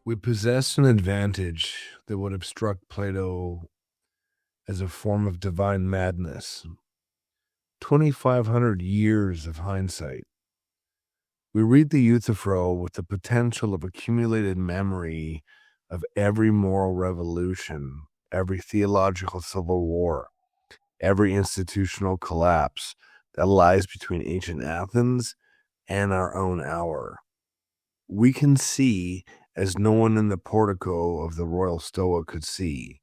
We possess an advantage that would obstruct Plato as a form of divine madness. 2,500 years of hindsight. We read the Euthyphro with the potential of accumulated memory of every moral revolution, every theological civil war, every institutional collapse that lies between ancient Athens and our own hour. We can see, as no one in the portico of the royal Stoa could see,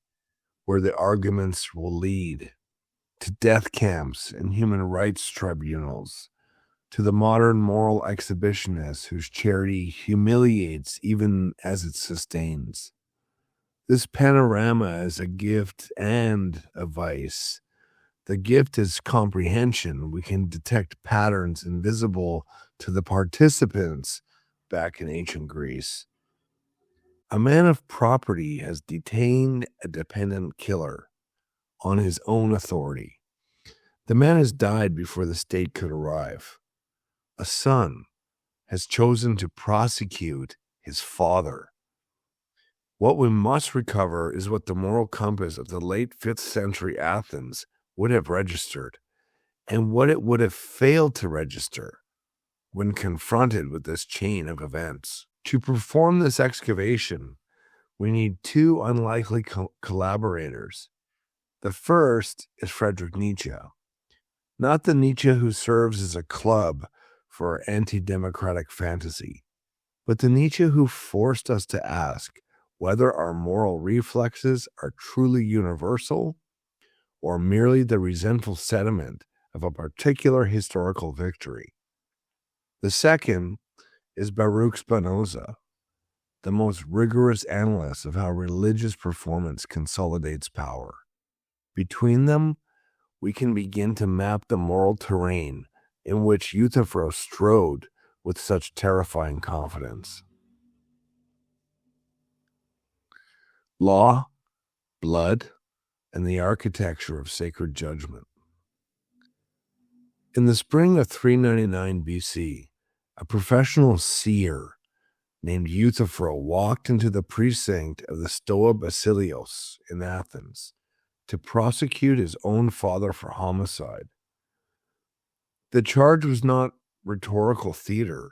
where the arguments will lead, to death camps and human rights tribunals, to the modern moral exhibitionist whose charity humiliates even as it sustains. This panorama is a gift and a vice. The gift is comprehension. We can detect patterns invisible to the participants back in ancient Greece. A man of property has detained a dependent killer on his own authority. The man has died before the state could arrive. A son has chosen to prosecute his father. What we must recover is what the moral compass of the late 5th century Athens would have registered, and what it would have failed to register when confronted with this chain of events. To perform this excavation, we need two unlikely collaborators. The first is Friedrich Nietzsche, not the Nietzsche who serves as a club for anti-democratic fantasy, but the Nietzsche who forced us to ask whether our moral reflexes are truly universal or merely the resentful sediment of a particular historical victory. The second is Baruch Spinoza, the most rigorous analyst of how religious performance consolidates power. Between them, we can begin to map the moral terrain in which Euthyphro strode with such terrifying confidence. Law, blood, and the architecture of sacred judgment. In the spring of 399 BC, a professional seer named Euthyphro walked into the precinct of the Stoa Basileios in Athens to prosecute his own father for homicide. The charge was not rhetorical theater.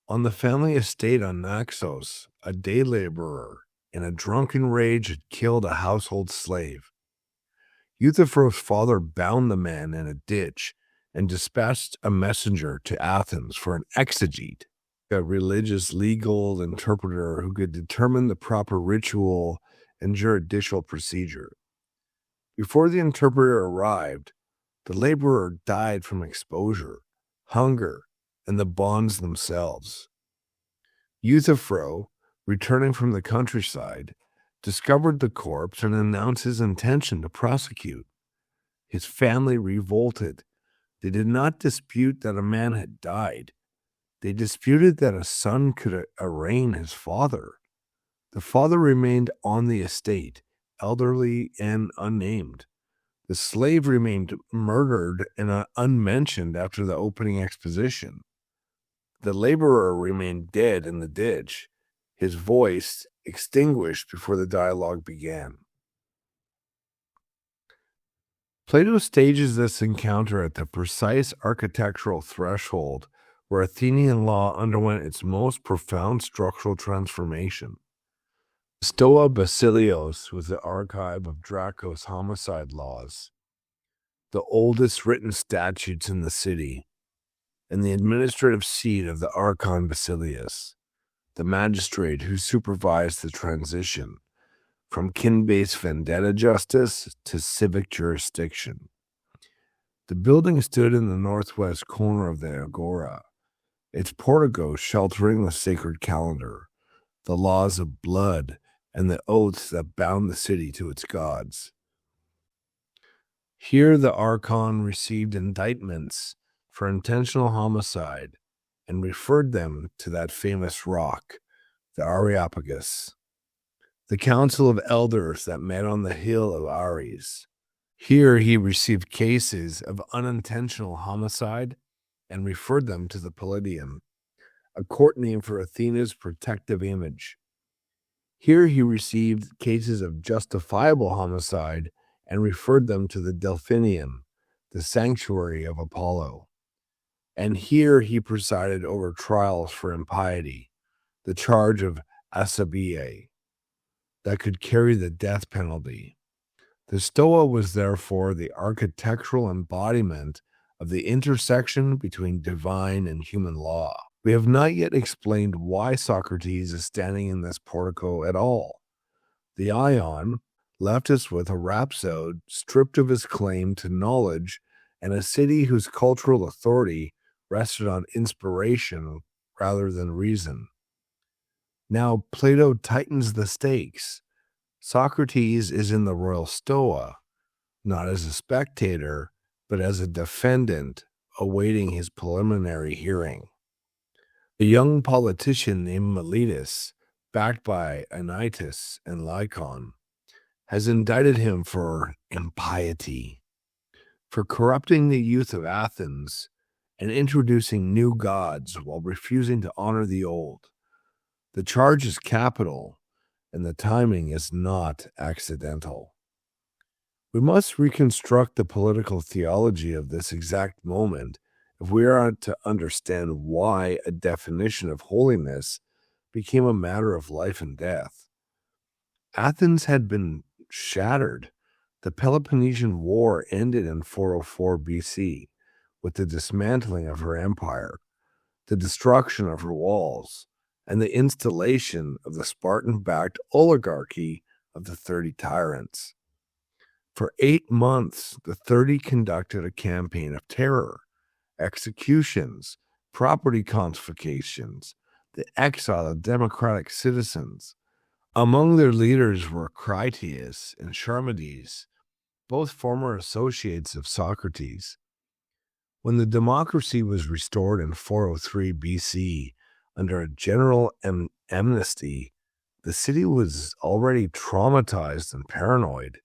On the family estate on Naxos, a day laborer in a drunken rage had killed a household slave. Euthyphro's father bound the man in a ditch and dispatched a messenger to Athens for an exegete, a religious legal interpreter who could determine the proper ritual and juridical procedure. Before the interpreter arrived, the laborer died from exposure, hunger, and the bonds themselves. Euthyphro, returning from the countryside, discovered the corpse and announced his intention to prosecute. His family revolted. They did not dispute that a man had died. They disputed that a son could arraign his father. The father remained on the estate, elderly and unnamed. The slave remained murdered and unmentioned after the opening exposition. The laborer remained dead in the ditch, his voice extinguished before the dialogue began. Plato stages this encounter at the precise architectural threshold where Athenian law underwent its most profound structural transformation. Stoa Basileios was the archive of Draco's homicide laws, the oldest written statutes in the city, and the administrative seat of the Archon Basileus, the magistrate who supervised the transition from kin-based vendetta justice to civic jurisdiction. The building stood in the northwest corner of the agora, its portico sheltering the sacred calendar, the laws of blood, and the oaths that bound the city to its gods. Here the Archon received indictments for intentional homicide and referred them to that famous rock, the Areopagus, the council of elders that met on the hill of Ares. Here he received cases of unintentional homicide and referred them to the Palladium, a court name for Athena's protective image. Here he received cases of justifiable homicide and referred them to the Delphinium, the sanctuary of Apollo. And here he presided over trials for impiety, the charge of asabiae, that could carry the death penalty. The Stoa was therefore the architectural embodiment of the intersection between divine and human law. We have not yet explained why Socrates is standing in this portico at all. The Ion left us with a rhapsode stripped of his claim to knowledge and a city whose cultural authority rested on inspiration rather than reason. Now Plato tightens the stakes. Socrates is in the royal Stoa, not as a spectator, but as a defendant awaiting his preliminary hearing. A young politician named Miletus, backed by Anytus and Lycon, has indicted him for impiety, for corrupting the youth of Athens and introducing new gods while refusing to honor the old. The charge is capital, and the timing is not accidental. We must reconstruct the political theology of this exact moment if we are to understand why a definition of holiness became a matter of life and death. Athens had been shattered. The Peloponnesian War ended in 404 BC with the dismantling of her empire, the destruction of her walls, and the installation of the Spartan-backed oligarchy of the 30 Tyrants. For 8 months, the 30 conducted a campaign of terror, executions, property confiscations, the exile of democratic citizens. Among their leaders were Critias and Charmides, both former associates of Socrates. When the democracy was restored in 403 BC under a general amnesty, the city was already traumatized and paranoid.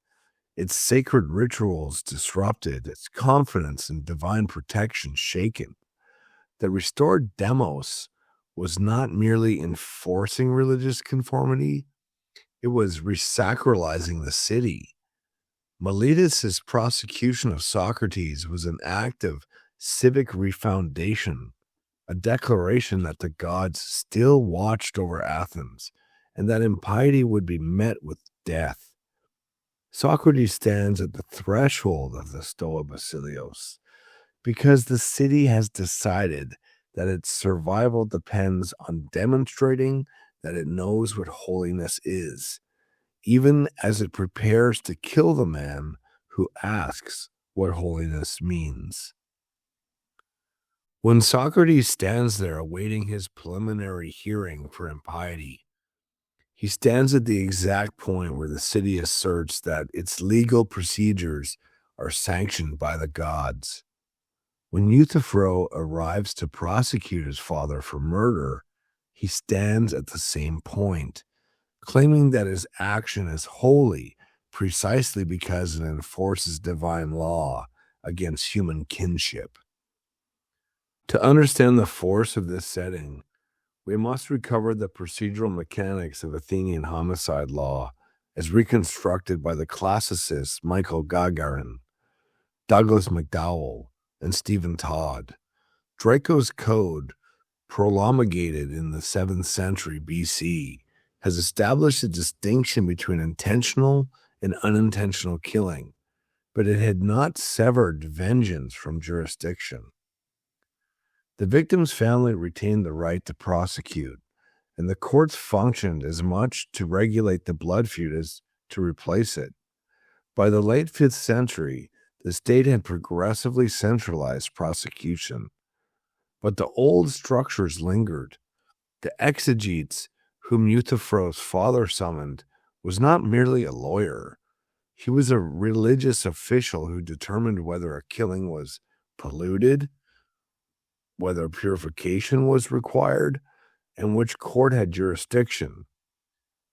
Its sacred rituals disrupted, its confidence in divine protection shaken. The restored demos was not merely enforcing religious conformity, it was re-sacralizing the city. Miletus' prosecution of Socrates was an act of civic refoundation, a declaration that the gods still watched over Athens and that impiety would be met with death. Socrates stands at the threshold of the Stoa Basileios because the city has decided that its survival depends on demonstrating that it knows what holiness is, even as it prepares to kill the man who asks what holiness means. When Socrates stands there awaiting his preliminary hearing for impiety, he stands at the exact point where the city asserts that its legal procedures are sanctioned by the gods. When Euthyphro arrives to prosecute his father for murder, he stands at the same point, claiming that his action is holy precisely because it enforces divine law against human kinship. To understand the force of this setting, we must recover the procedural mechanics of Athenian homicide law as reconstructed by the classicists Michael Gagarin, Douglas McDowell, and Stephen Todd. Draco's code, promulgated in the 7th century BC, has established a distinction between intentional and unintentional killing, but it had not severed vengeance from jurisdiction. The victim's family retained the right to prosecute, and the courts functioned as much to regulate the blood feud as to replace it. By the late 5th century, the state had progressively centralized prosecution, but the old structures lingered. The exegetes, whom Euthyphro's father summoned, was not merely a lawyer. He was a religious official who determined whether a killing was polluted, whether purification was required, and which court had jurisdiction.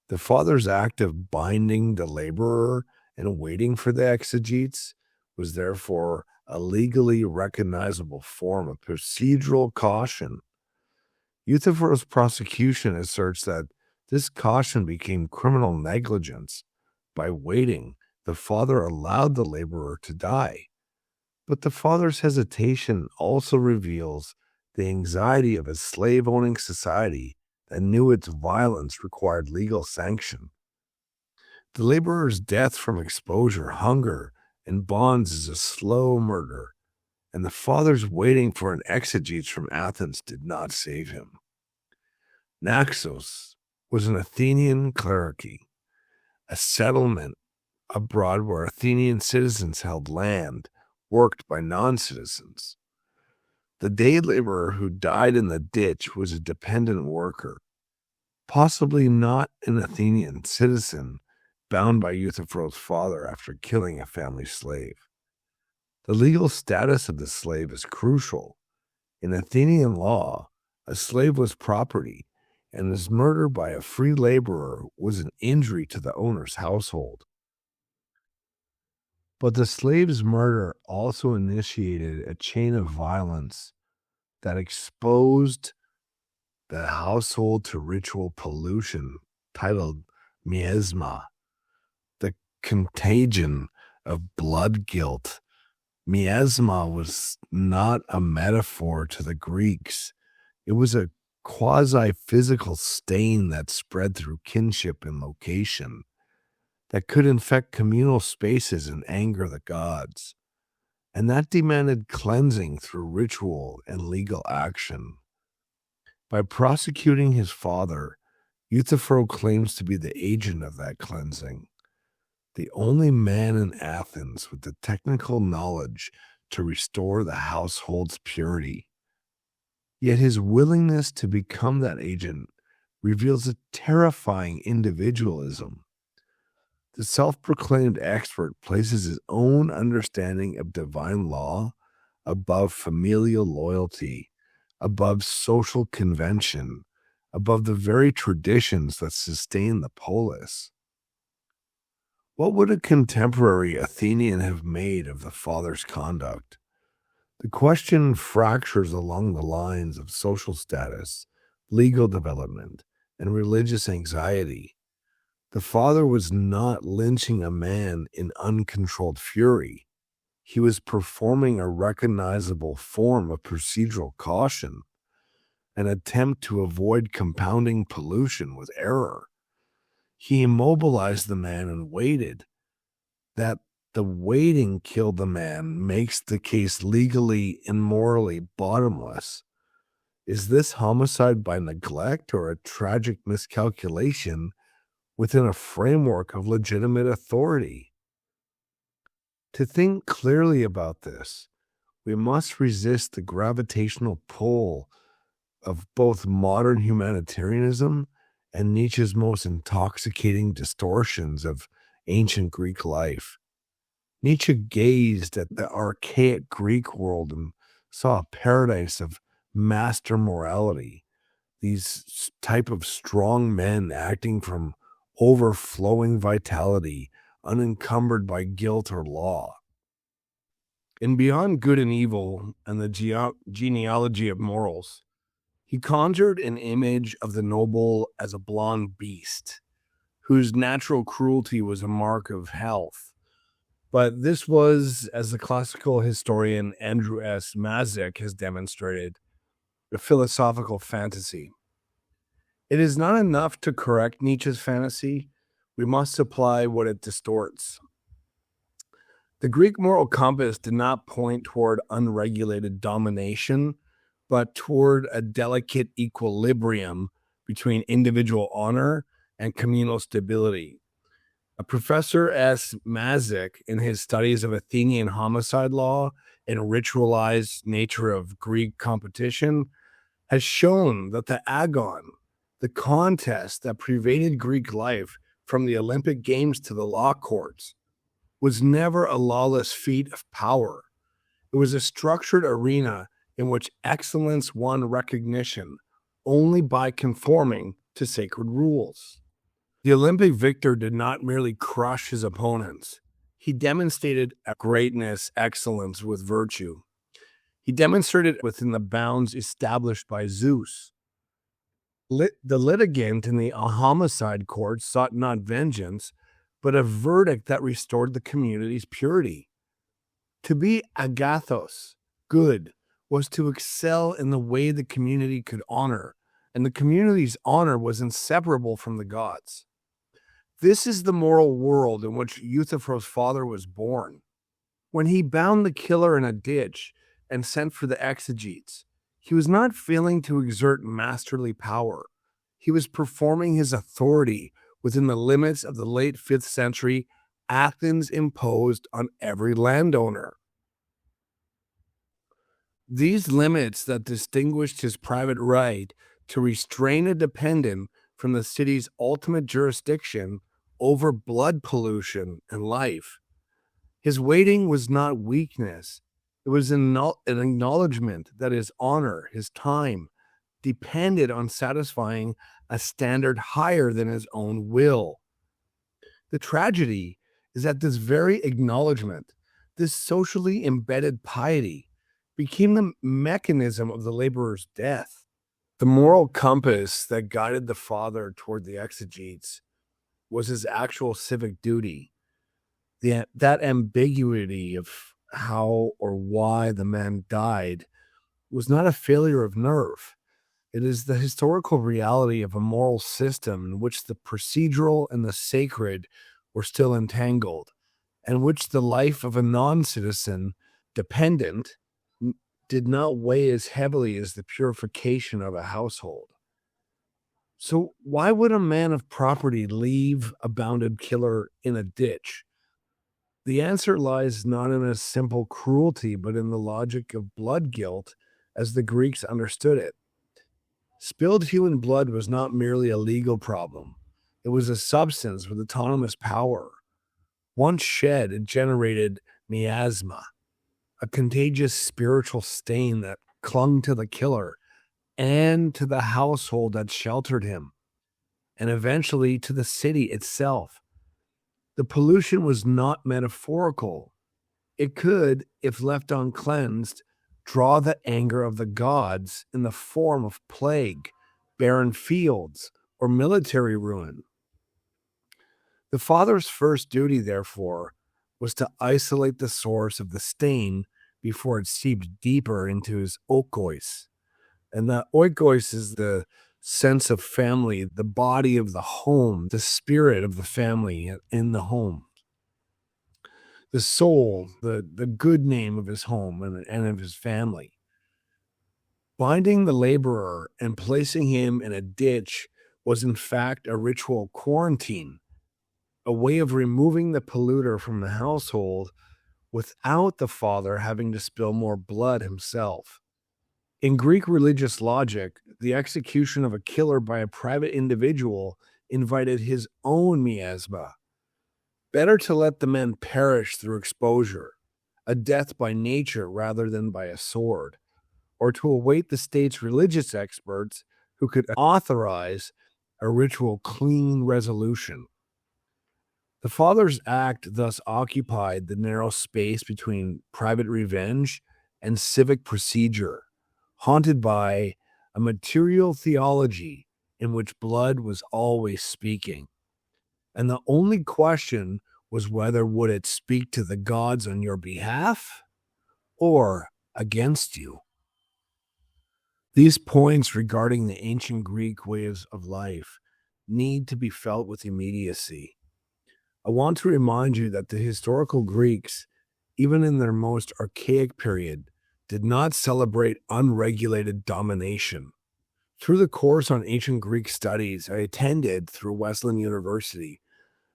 The father's act of binding the laborer and waiting for the exegetes was therefore a legally recognizable form of procedural caution. Euthyphro's prosecution asserts that This caution became criminal negligence. By waiting, the father allowed the laborer to die. But the father's hesitation also reveals the anxiety of a slave-owning society that knew its violence required legal sanction. The laborer's death from exposure, hunger, and bonds is a slow murder, and the father's waiting for an exegesis from Athens did not save him. Naxos was an Athenian clericy, a settlement abroad where Athenian citizens held land worked by non-citizens. The day laborer who died in the ditch was a dependent worker, possibly not an Athenian citizen bound by Euthyphro's father after killing a family slave. The legal status of the slave is crucial. In Athenian law, a slave was property, and his murder by a free laborer was an injury to the owner's household. But the slave's murder also initiated a chain of violence that exposed the household to ritual pollution, titled miasma, the contagion of blood guilt. Miasma was not a metaphor to the Greeks. It was a quasi-physical stain that spread through kinship and location, that could infect communal spaces and anger the gods, and that demanded cleansing through ritual and legal action. By prosecuting his father, Euthyphro claims to be the agent of that cleansing, the only man in Athens with the technical knowledge to restore the household's purity. Yet his willingness to become that agent reveals a terrifying individualism. The self-proclaimed expert places his own understanding of divine law above familial loyalty, above social convention, above the very traditions that sustain the polis. What would a contemporary Athenian have made of the father's conduct? The question fractures along the lines of social status, legal development, and religious anxiety. The father was not lynching a man in uncontrolled fury. He was performing a recognizable form of procedural caution, an attempt to avoid compounding pollution with error. He immobilized the man and waited. That the waiting killed the man makes the case legally and morally bottomless. Is this homicide by neglect or a tragic miscalculation within a framework of legitimate authority? To think clearly about this, we must resist the gravitational pull of both modern humanitarianism and Nietzsche's most intoxicating distortions of ancient Greek life. Nietzsche gazed at the archaic Greek world and saw a paradise of master morality, these type of strong men acting from overflowing vitality, unencumbered by guilt or law. In Beyond Good and Evil and the Genealogy of Morals, he conjured an image of the noble as a blonde beast, whose natural cruelty was a mark of health. But this was, as the classical historian Andrew S. Mazik has demonstrated, a philosophical fantasy. It is not enough to correct Nietzsche's fantasy. We must supply what it distorts. The Greek moral compass did not point toward unregulated domination, but toward a delicate equilibrium between individual honor and communal stability. Professor S. Mazik, in his studies of Athenian homicide law and ritualized nature of Greek competition, has shown that the agon, the contest that pervaded Greek life from the Olympic Games to the law courts, was never a lawless feat of power. It was a structured arena in which excellence won recognition only by conforming to sacred rules. The Olympic victor did not merely crush his opponents. He demonstrated greatness, excellence with virtue. He demonstrated within the bounds established by Zeus. The litigant in the homicide court sought not vengeance, but a verdict that restored the community's purity. To be agathos, good, was to excel in the way the community could honor, and the community's honor was inseparable from the gods. This is the moral world in which Euthyphro's father was born. When he bound the killer in a ditch and sent for the exegetes, he was not failing to exert masterly power. He was performing his authority within the limits of the late 5th century Athens imposed on every landowner. These limits that distinguished his private right to restrain a dependent from the city's ultimate jurisdiction over blood pollution and life. His waiting was not weakness. It was an acknowledgement that his honor, his time, depended on satisfying a standard higher than his own will. The tragedy is that this very acknowledgement, this socially embedded piety, became the mechanism of the laborer's death. The moral compass that guided the father toward the exegetes was his actual civic duty. That ambiguity of how or why the man died was not a failure of nerve. It is the historical reality of a moral system in which the procedural and the sacred were still entangled, and which the life of a non-citizen dependent did not weigh as heavily as the purification of a household. So why would a man of property leave a bounded killer in a ditch? The answer lies not in a simple cruelty, but in the logic of blood guilt as the Greeks understood it. Spilled human blood was not merely a legal problem. It was a substance with autonomous power. Once shed, it generated miasma, a contagious spiritual stain that clung to the killer and to the household that sheltered him, and eventually to the city itself. The pollution was not metaphorical. It could, if left uncleansed, draw the anger of the gods in the form of plague, barren fields, or military ruin. The father's first duty, therefore, was to isolate the source of the stain before it seeped deeper into his oikos. And the oikos is the sense of family, the body of the home, the spirit of the family in the home. The soul, the good name of his home and of his family. Binding the laborer and placing him in a ditch was in fact a ritual quarantine, a way of removing the polluter from the household without the father having to spill more blood himself. In Greek religious logic, the execution of a killer by a private individual invited his own miasma. Better to let the man perish through exposure, a death by nature rather than by a sword, or to await the state's religious experts who could authorize a ritual clean resolution. The father's act thus occupied the narrow space between private revenge and civic procedure, haunted by a material theology in which blood was always speaking. And the only question was whether would it speak to the gods on your behalf or against you. These points regarding the ancient Greek ways of life need to be felt with immediacy. I want to remind you that the historical Greeks, even in their most archaic period, did not celebrate unregulated domination. Through the course on ancient Greek studies I attended through Wesleyan University,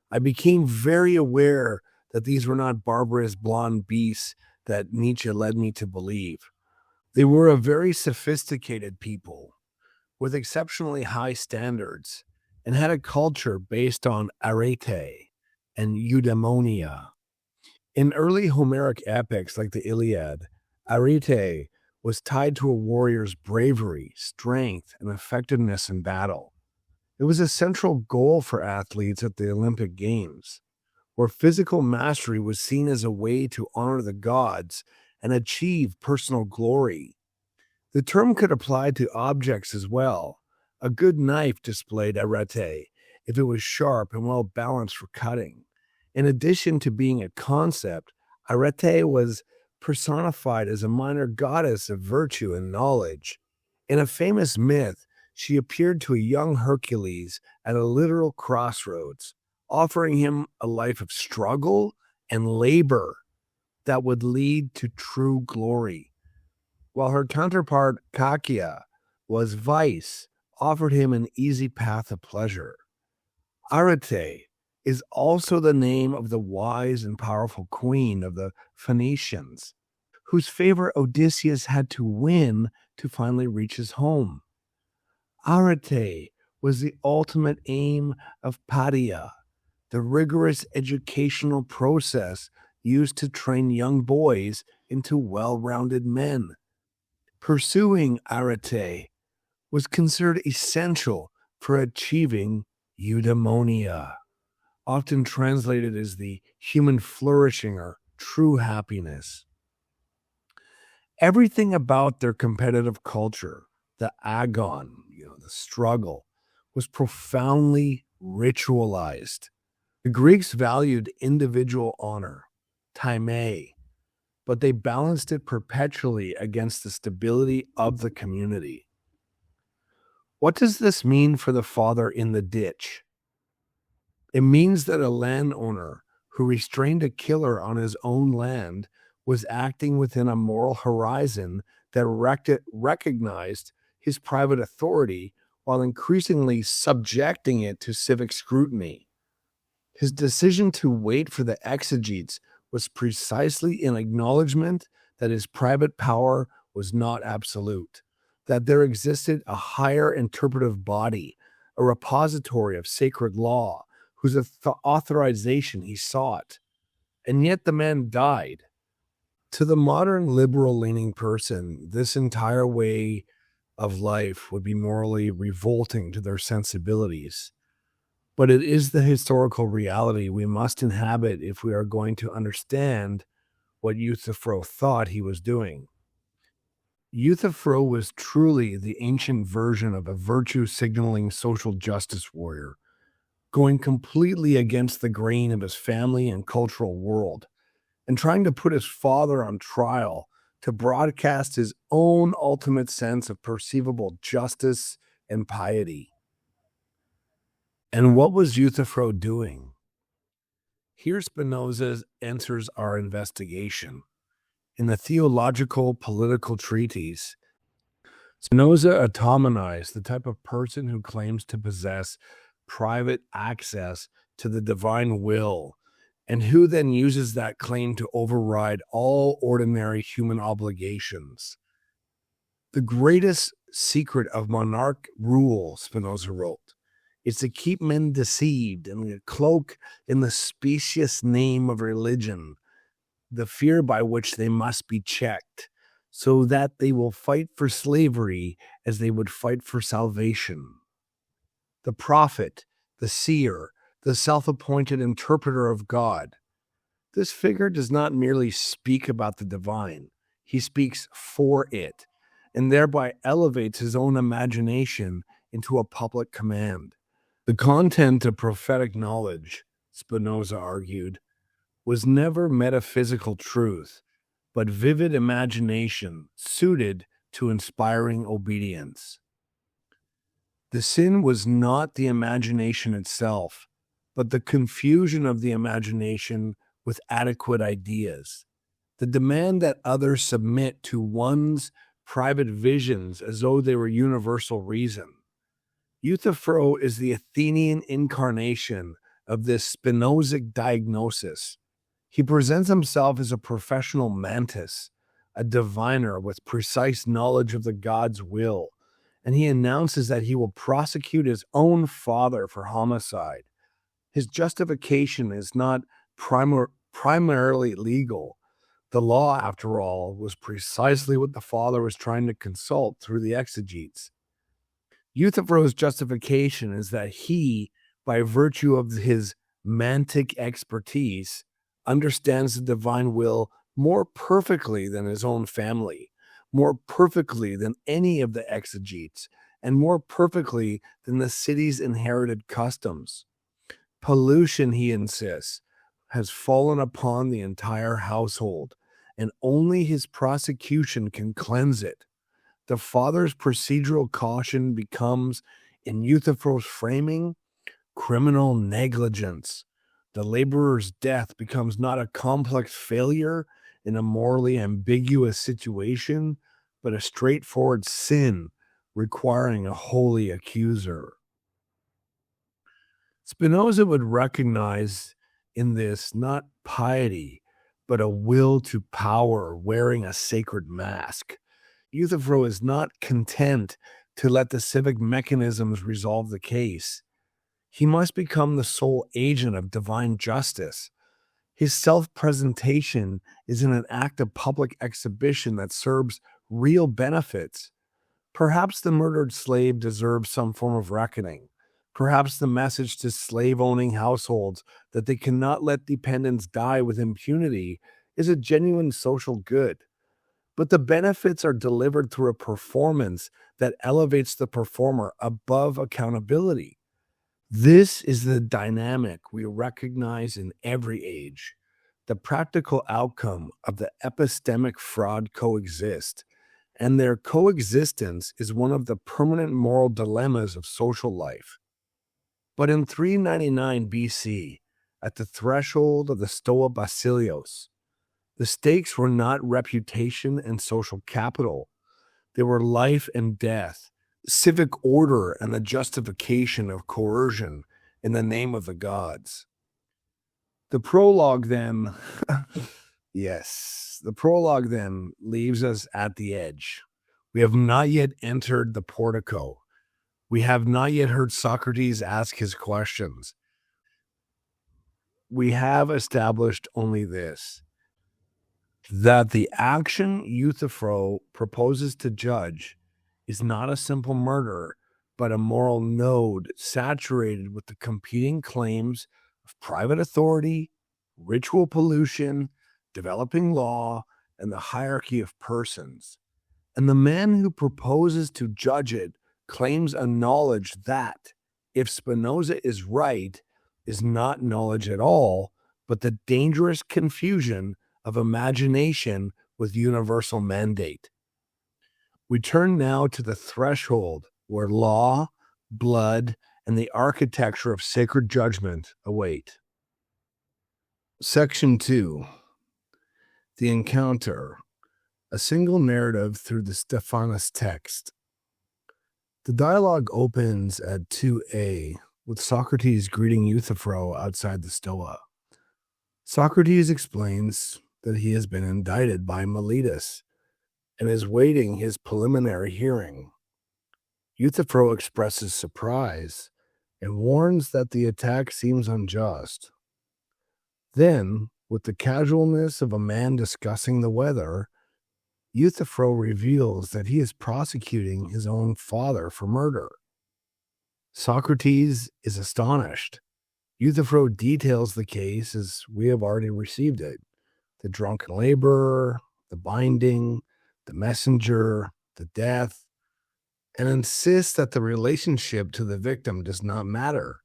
I became very aware that these were not barbarous blonde beasts that Nietzsche led me to believe. They were a very sophisticated people with exceptionally high standards and had a culture based on arete and eudaimonia. In early Homeric epics like the Iliad, arete was tied to a warrior's bravery, strength, and effectiveness in battle. It was a central goal for athletes at the Olympic Games, where physical mastery was seen as a way to honor the gods and achieve personal glory. The term could apply to objects as well, A good knife displayed arete if it was sharp and well balanced for cutting. In addition to being a concept, arete was personified as a minor goddess of virtue and knowledge. In a famous myth, she appeared to a young Hercules at a literal crossroads, offering him a life of struggle and labor that would lead to true glory, while her counterpart, Kakia, was vice, offered him an easy path of pleasure. Arete is also the name of the wise and powerful queen of the Phoenicians, whose favor Odysseus had to win to finally reach his home. Arete was the ultimate aim of Padia, the rigorous educational process used to train young boys into well-rounded men. Pursuing arete was considered essential for achieving eudaimonia, often translated as the human flourishing or true happiness. Everything about their competitive culture, the agon, the struggle, was profoundly ritualized. The Greeks valued individual honor, time, but they balanced it perpetually against the stability of the community. What does this mean for the father in the ditch? It means that a landowner who restrained a killer on his own land was acting within a moral horizon that recognized his private authority while increasingly subjecting it to civic scrutiny. His decision to wait for the exegetes was precisely an acknowledgement that his private power was not absolute, that there existed a higher interpretive body, a repository of sacred law, whose authorization he sought. And yet the man died. To the modern liberal-leaning person, this entire way of life would be morally revolting to their sensibilities. But it is the historical reality we must inhabit if we are going to understand what Euthyphro thought he was doing. Euthyphro was truly the ancient version of a virtue-signaling social justice warrior, going completely against the grain of his family and cultural world, and trying to put his father on trial to broadcast his own ultimate sense of perceivable justice and piety. And what was Euthyphro doing? Here Spinoza enters our investigation. In the theological political treatise, Spinoza atomonized the type of person who claims to possess private access to the divine will, and who then uses that claim to override all ordinary human obligations. The greatest secret of monarch rule, Spinoza wrote, is to keep men deceived and cloak in the specious name of religion the fear by which they must be checked, so that they will fight for slavery as they would fight for salvation. The prophet, the seer, the self-appointed interpreter of God. This figure does not merely speak about the divine, he speaks for it, and thereby elevates his own imagination into a public command. The content of prophetic knowledge, Spinoza argued, was never metaphysical truth, but vivid imagination suited to inspiring obedience. The sin was not the imagination itself, but the confusion of the imagination with adequate ideas, the demand that others submit to one's private visions as though they were universal reason. Euthyphro is the Athenian incarnation of this Spinozic diagnosis. He presents himself as a professional mantis, a diviner with precise knowledge of the god's will, and he announces that he will prosecute his own father for homicide. His justification is not primarily legal. The law, after all, was precisely what the father was trying to consult through the exegetes. Euthyphro's justification is that he, by virtue of his mantic expertise, understands the divine will more perfectly than his own family, more perfectly than any of the exegetes, and more perfectly than the city's inherited customs. Pollution, he insists, has fallen upon the entire household, and only his prosecution can cleanse it. The father's procedural caution becomes, in Euthyphro's framing, criminal negligence. The laborer's death becomes not a complex failure in a morally ambiguous situation, but a straightforward sin requiring a holy accuser. Spinoza would recognize in this not piety, but a will to power wearing a sacred mask. Euthyphro is not content to let the civic mechanisms resolve the case. He must become the sole agent of divine justice. His self-presentation is in an act of public exhibition that serves real benefits. Perhaps the murdered slave deserves some form of reckoning. Perhaps the message to slave-owning households that they cannot let dependents die with impunity is a genuine social good. But the benefits are delivered through a performance that elevates the performer above accountability. This is the dynamic we recognize in every age. The practical outcome of the epistemic fraud coexist, and their coexistence is one of the permanent moral dilemmas of social life. But in 399 BC, at the threshold of the Stoa Basileios, the stakes were not reputation and social capital. They were life and death, civic order, and the justification of coercion in the name of the gods. The prologue then, the prologue then leaves us at the edge. We have not yet entered the portico. We have not yet heard Socrates ask his questions. We have established only this, that the action Euthyphro proposes to judge is not a simple murder, but a moral node saturated with the competing claims of private authority, ritual pollution, developing law, and the hierarchy of persons. And the man who proposes to judge it claims a knowledge that, if Spinoza is right, is not knowledge at all, but the dangerous confusion of imagination with universal mandate. We turn now to the threshold where law, blood, and the architecture of sacred judgment await. Section 2. The Encounter. A single narrative through the Stephanos text. The dialogue opens at 2a, with Socrates greeting Euthyphro outside the Stoa. Socrates explains that he has been indicted by Miletus and is waiting his preliminary hearing. Euthyphro expresses surprise and warns that the attack seems unjust. Then, with the casualness of a man discussing the weather, Euthyphro reveals that he is prosecuting his own father for murder. Socrates is astonished. Euthyphro details the case as we have already received it: the drunken laborer, the binding, the messenger, the death, and insists that the relationship to the victim does not matter.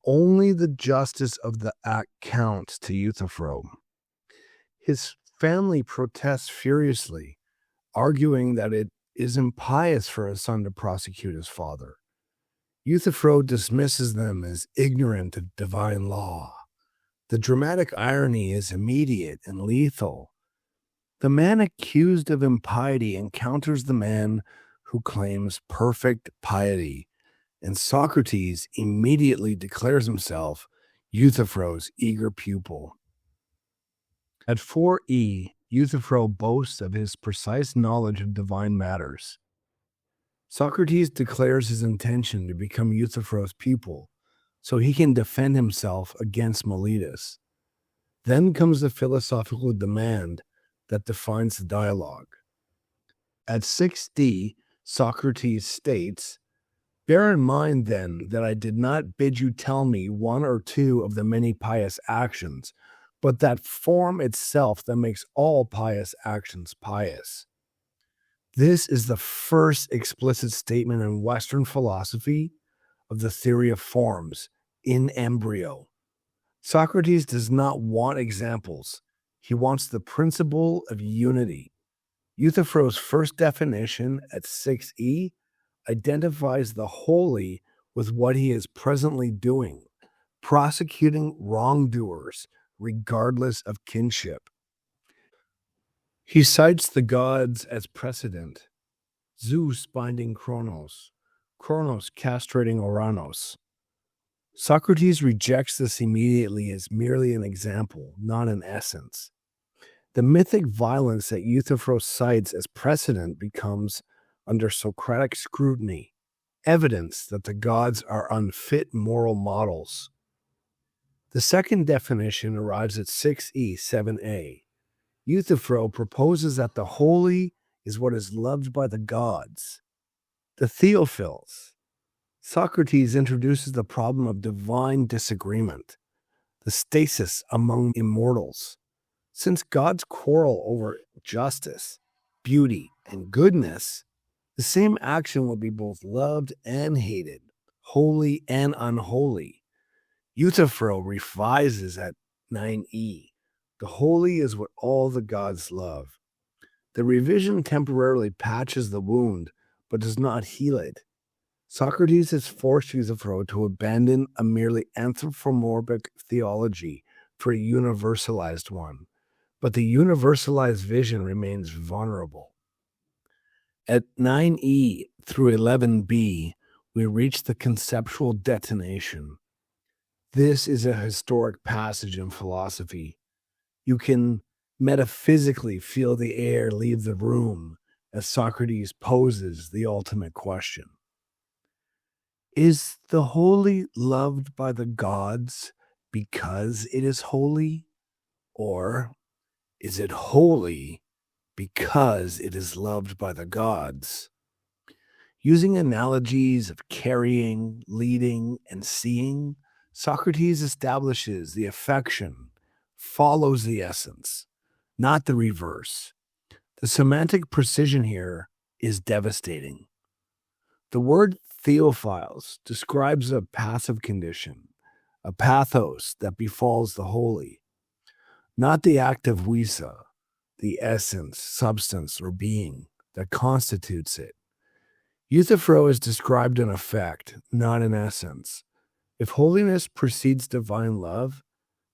Only the justice of the act counts to Euthyphro. His family protests furiously, arguing that it is impious for a son to prosecute his father. Euthyphro dismisses them as ignorant of divine law. The dramatic irony is immediate and lethal. The man accused of impiety encounters the man who claims perfect piety, and Socrates immediately declares himself Euthyphro's eager pupil. At 4e, Euthyphro boasts of his precise knowledge of divine matters. Socrates declares his intention to become Euthyphro's pupil, so he can defend himself against Miletus. Then comes the philosophical demand that defines the dialogue. At 6d, Socrates states, "Bear in mind, then, that I did not bid you tell me one or two of the many pious actions, but that form itself that makes all pious actions pious." This is the first explicit statement in Western philosophy of the theory of forms in embryo. Socrates does not want examples. He wants the principle of unity. Euthyphro's first definition at 6e identifies the holy with what he is presently doing, prosecuting wrongdoers regardless of kinship. He cites the gods as precedent, Zeus binding Kronos, Kronos castrating Oranos. Socrates rejects this immediately as merely an example, not an essence. The mythic violence that Euthyphro cites as precedent becomes, under Socratic scrutiny, evidence that the gods are unfit moral models. The second definition arrives at 6e 7a. Euthyphro proposes that the holy is what is loved by the gods, the Theophils. Socrates introduces the problem of divine disagreement, the stasis among immortals. Since gods quarrel over justice, beauty, and goodness, the same action will be both loved and hated, holy and unholy. Euthyphro revises at 9e. The holy is what all the gods love. The revision temporarily patches the wound, but does not heal it. Socrates has forced Euthyphro to abandon a merely anthropomorphic theology for a universalized one, but the universalized vision remains vulnerable. At 9e through 11b, we reach the conceptual detonation. This is a historic passage in philosophy. You can metaphysically feel the air leave the room as Socrates poses the ultimate question. Is the holy loved by the gods because it is holy? Or is it holy because it is loved by the gods? Using analogies of carrying, leading, and seeing, Socrates establishes the affection follows the essence, not the reverse. The semantic precision here is devastating. The word theophiles describes a passive condition, a pathos that befalls the holy, not the act of visa, the essence, substance, or being that constitutes it. Euthyphro is described an effect, not an essence. If holiness precedes divine love,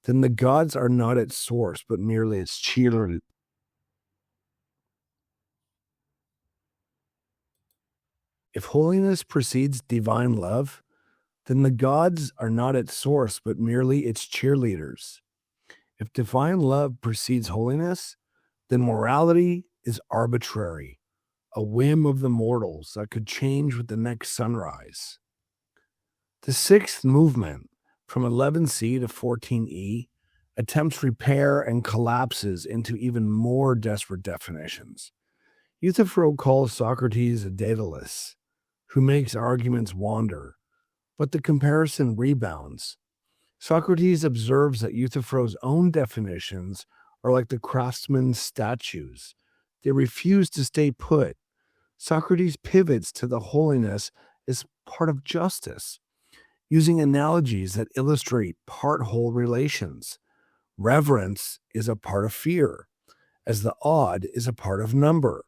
then the gods are not its source, but merely its cheerleader. If holiness precedes divine love, then the gods are not its source, but merely its cheerleaders. If divine love precedes holiness, then morality is arbitrary, a whim of the mortals that could change with the next sunrise. The sixth movement, from 11c to 14e, attempts repair and collapses into even more desperate definitions. Euthyphro calls Socrates a Daedalus, who makes arguments wander, but the comparison rebounds. Socrates observes that Euthyphro's own definitions are like the craftsman's statues. They refuse to stay put. Socrates pivots to the holiness as part of justice, using analogies that illustrate part-whole relations. Reverence is a part of fear, as the odd is a part of number.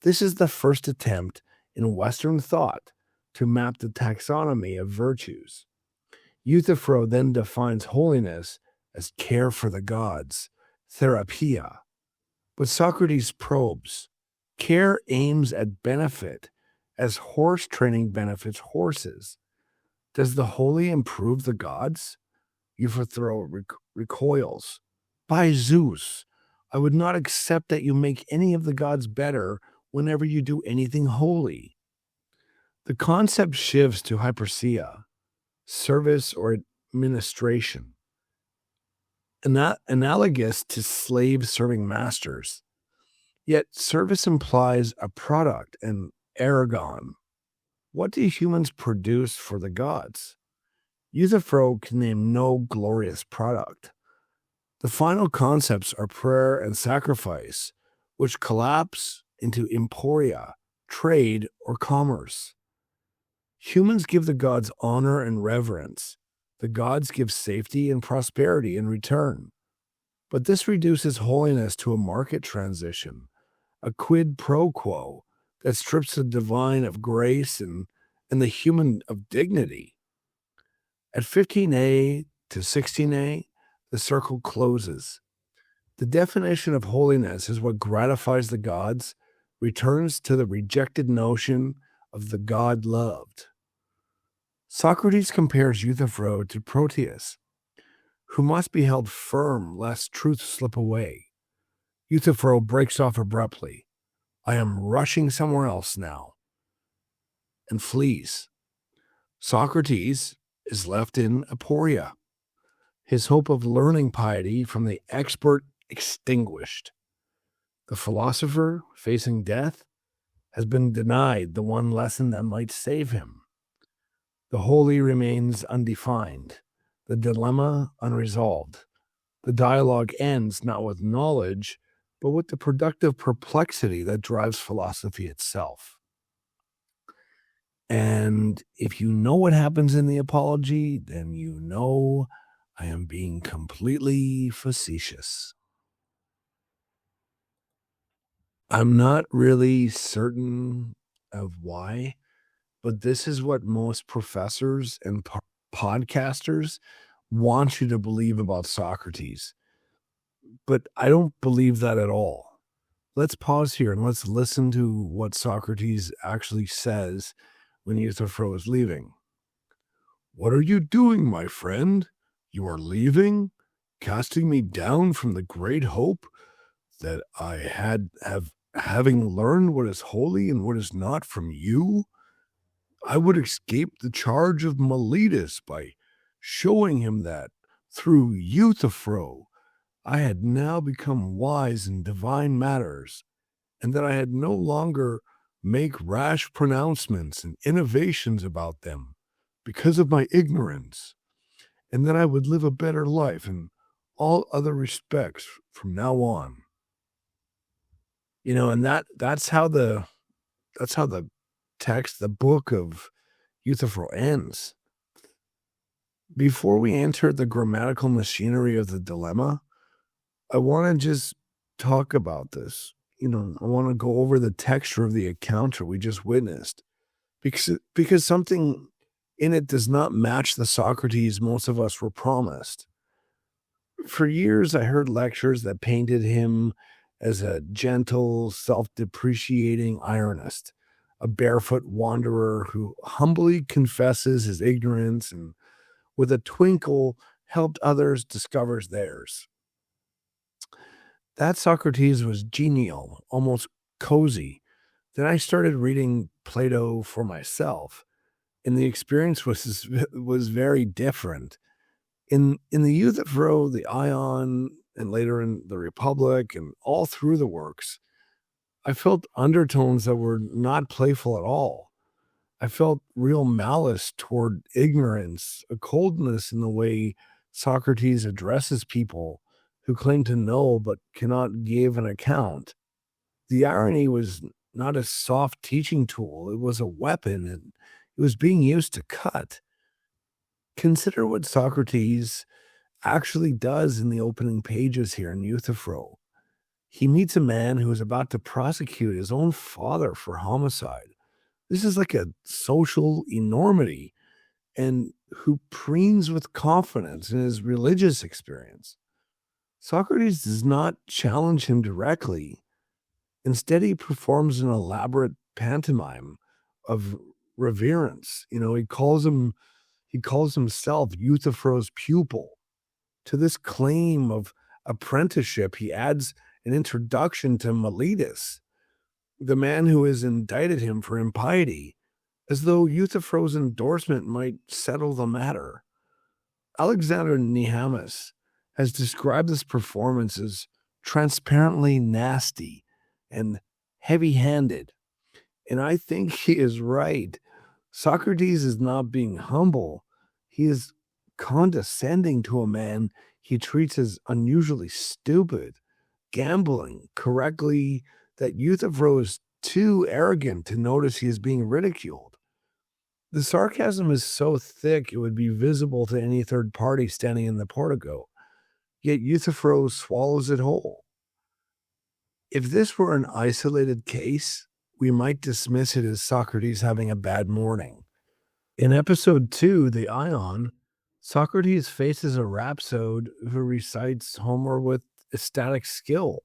This is the first attempt in Western thought to map the taxonomy of virtues. Euthyphro then defines holiness as care for the gods, therapia. But Socrates probes. Care aims at benefit, as horse training benefits horses. Does the holy improve the gods? Euthyphro recoils. By Zeus, I would not accept that you make any of the gods better whenever you do anything holy. The concept shifts to hypersia, service or administration, analogous to slaves serving masters. Yet service implies a product, an ergon. What do humans produce for the gods? Euthyphro can name no glorious product. The final concepts are prayer and sacrifice, which collapse into emporia, trade, or commerce. Humans give the gods honor and reverence. The gods give safety and prosperity in return. But this reduces holiness to a market transition, a quid pro quo that strips the divine of grace and the human of dignity. At 15a to 16a, the circle closes. The definition of holiness is what gratifies the gods, returns to the rejected notion of the God loved. Socrates compares Euthyphro to Proteus, who must be held firm lest truth slip away. Euthyphro breaks off abruptly. I am rushing somewhere else now, and flees. Socrates is left in aporia, his hope of learning piety from the expert extinguished. The philosopher, facing death, has been denied the one lesson that might save him. The holy remains undefined, the dilemma unresolved. The dialogue ends not with knowledge, but with the productive perplexity that drives philosophy itself. And if you know what happens in the apology, then you know I am being completely facetious. I'm not really certain of why, but this is what most professors and podcasters want you to believe about Socrates. But I don't believe that at all. Let's pause here and let's listen to what Socrates actually says when Euthyphro is leaving. What are you doing, my friend? You are leaving, casting me down from the great hope that I had having learned what is holy and what is not from you. I would escape the charge of Miletus by showing him that through Euthyphro I had now become wise in divine matters, and that I had no longer make rash pronouncements and innovations about them because of my ignorance, and that I would live a better life in all other respects from now on. You know, and that's how the text, the book of Euthyphro ends. Before we enter the grammatical machinery of the dilemma, I want to just talk about this. You know, I want to go over the texture of the encounter we just witnessed, because something in it does not match the Socrates most of us were promised. For years, I heard lectures that painted him as a gentle, self-depreciating ironist, a barefoot wanderer who humbly confesses his ignorance and, with a twinkle, helped others discover theirs. That Socrates was genial, almost cozy. Then I started reading Plato for myself, and the experience was very different. In the Euthyphro, the Ion, and later in the Republic, and all through the works, I felt undertones that were not playful at all. I felt real malice toward ignorance, a coldness in the way Socrates addresses people who claim to know but cannot give an account. The irony was not a soft teaching tool, it was a weapon, and it was being used to cut. Consider what Socrates actually does in the opening pages here in Euthyphro. He meets a man who is about to prosecute his own father for homicide. This is like a social enormity, and who preens with confidence in his religious experience. Socrates does not challenge him directly. Instead, he performs an elaborate pantomime of reverence. You know, he calls himself Euthyphro's pupil. To this claim of apprenticeship, he adds an introduction to Miletus, the man who has indicted him for impiety, as though Euthyphro's endorsement might settle the matter. Alexander Nehamus has described this performance as transparently nasty and heavy-handed, and I think he is right. Socrates is not being humble. He is condescending to a man he treats as unusually stupid, gambling, correctly that Euthyphro is too arrogant to notice he is being ridiculed. The sarcasm is so thick it would be visible to any third party standing in the portico, yet Euthyphro swallows it whole. If this were an isolated case, we might dismiss it as Socrates having a bad morning. In episode 2, the Ion, Socrates faces a rhapsode who recites Homer with ecstatic skill.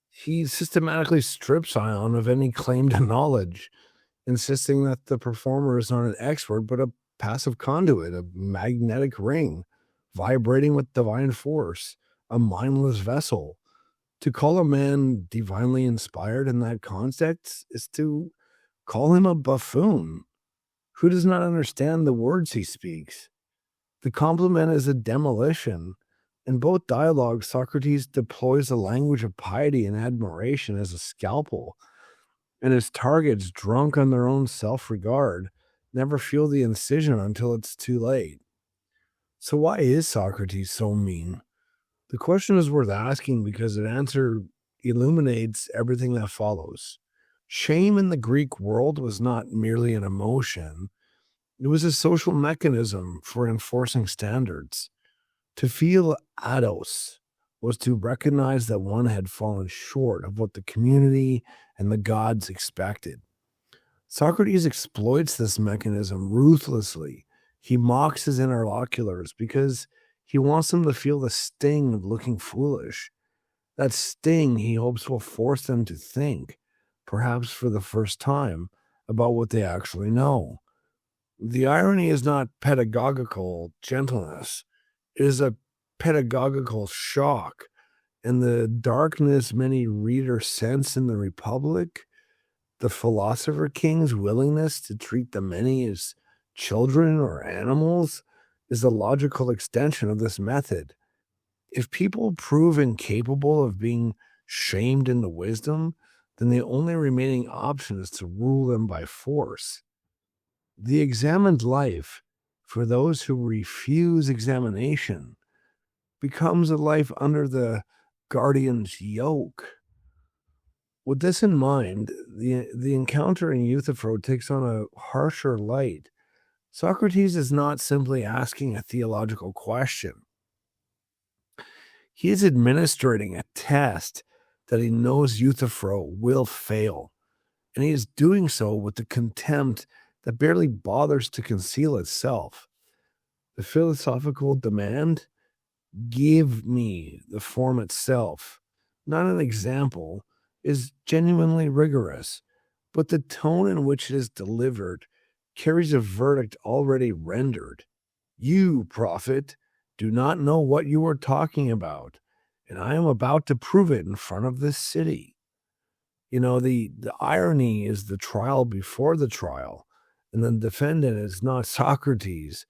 He systematically strips Ion of any claim to knowledge, insisting that the performer is not an expert but a passive conduit, a magnetic ring, vibrating with divine force, a mindless vessel. To call a man divinely inspired in that context is to call him a buffoon who does not understand the words he speaks. The compliment is a demolition. In both dialogues, Socrates deploys the language of piety and admiration as a scalpel, and his targets, drunk on their own self-regard, never feel the incision until it's too late. So why is Socrates so mean? The question is worth asking because its answer illuminates everything that follows. Shame in the Greek world was not merely an emotion. It was a social mechanism for enforcing standards. To feel ados was to recognize that one had fallen short of what the community and the gods expected. Socrates exploits this mechanism ruthlessly. He mocks his interlocutors because he wants them to feel the sting of looking foolish. That sting he hopes will force them to think, perhaps for the first time, about what they actually know. The irony is not pedagogical gentleness. It is a pedagogical shock, and the darkness many readers sense in the Republic, the philosopher king's willingness to treat the many as children or animals, is the logical extension of this method. If people prove incapable of being shamed into wisdom, then the only remaining option is to rule them by force. The examined life, for those who refuse examination, becomes a life under the guardian's yoke. With this in mind, the encounter in Euthyphro takes on a harsher light. Socrates is not simply asking a theological question. He is administering a test that he knows Euthyphro will fail, and he is doing so with the contempt that barely bothers to conceal itself. The philosophical demand, give me the form itself, not an example, is genuinely rigorous, but the tone in which it is delivered carries a verdict already rendered. You, prophet, do not know what you are talking about, and I am about to prove it in front of this city. The irony is the trial before the trial, and the defendant is not Socrates.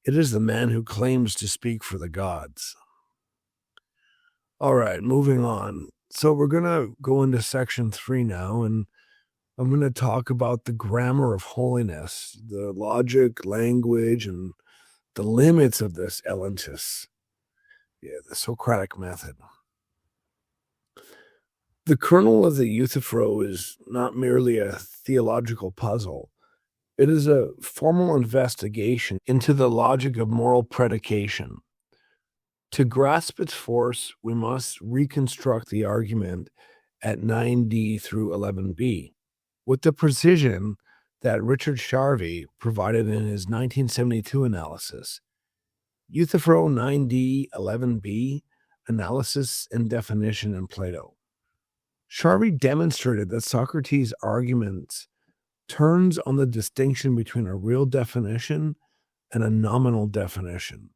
It is the man who claims to speak for the gods. All right, moving on. So we're going to go into section 3 now, and I'm going to talk about the grammar of holiness, the logic, language, and the limits of this elentus. The Socratic method. The kernel of the Euthyphro is not merely a theological puzzle. It is a formal investigation into the logic of moral predication. To grasp its force, we must reconstruct the argument at 9d through 11b with the precision that Richard Sharvey provided in his 1972 analysis. Euthyphro 9d 11b, Analysis and Definition in Plato. Sharvey demonstrated that Socrates' arguments turns on the distinction between a real definition and a nominal definition.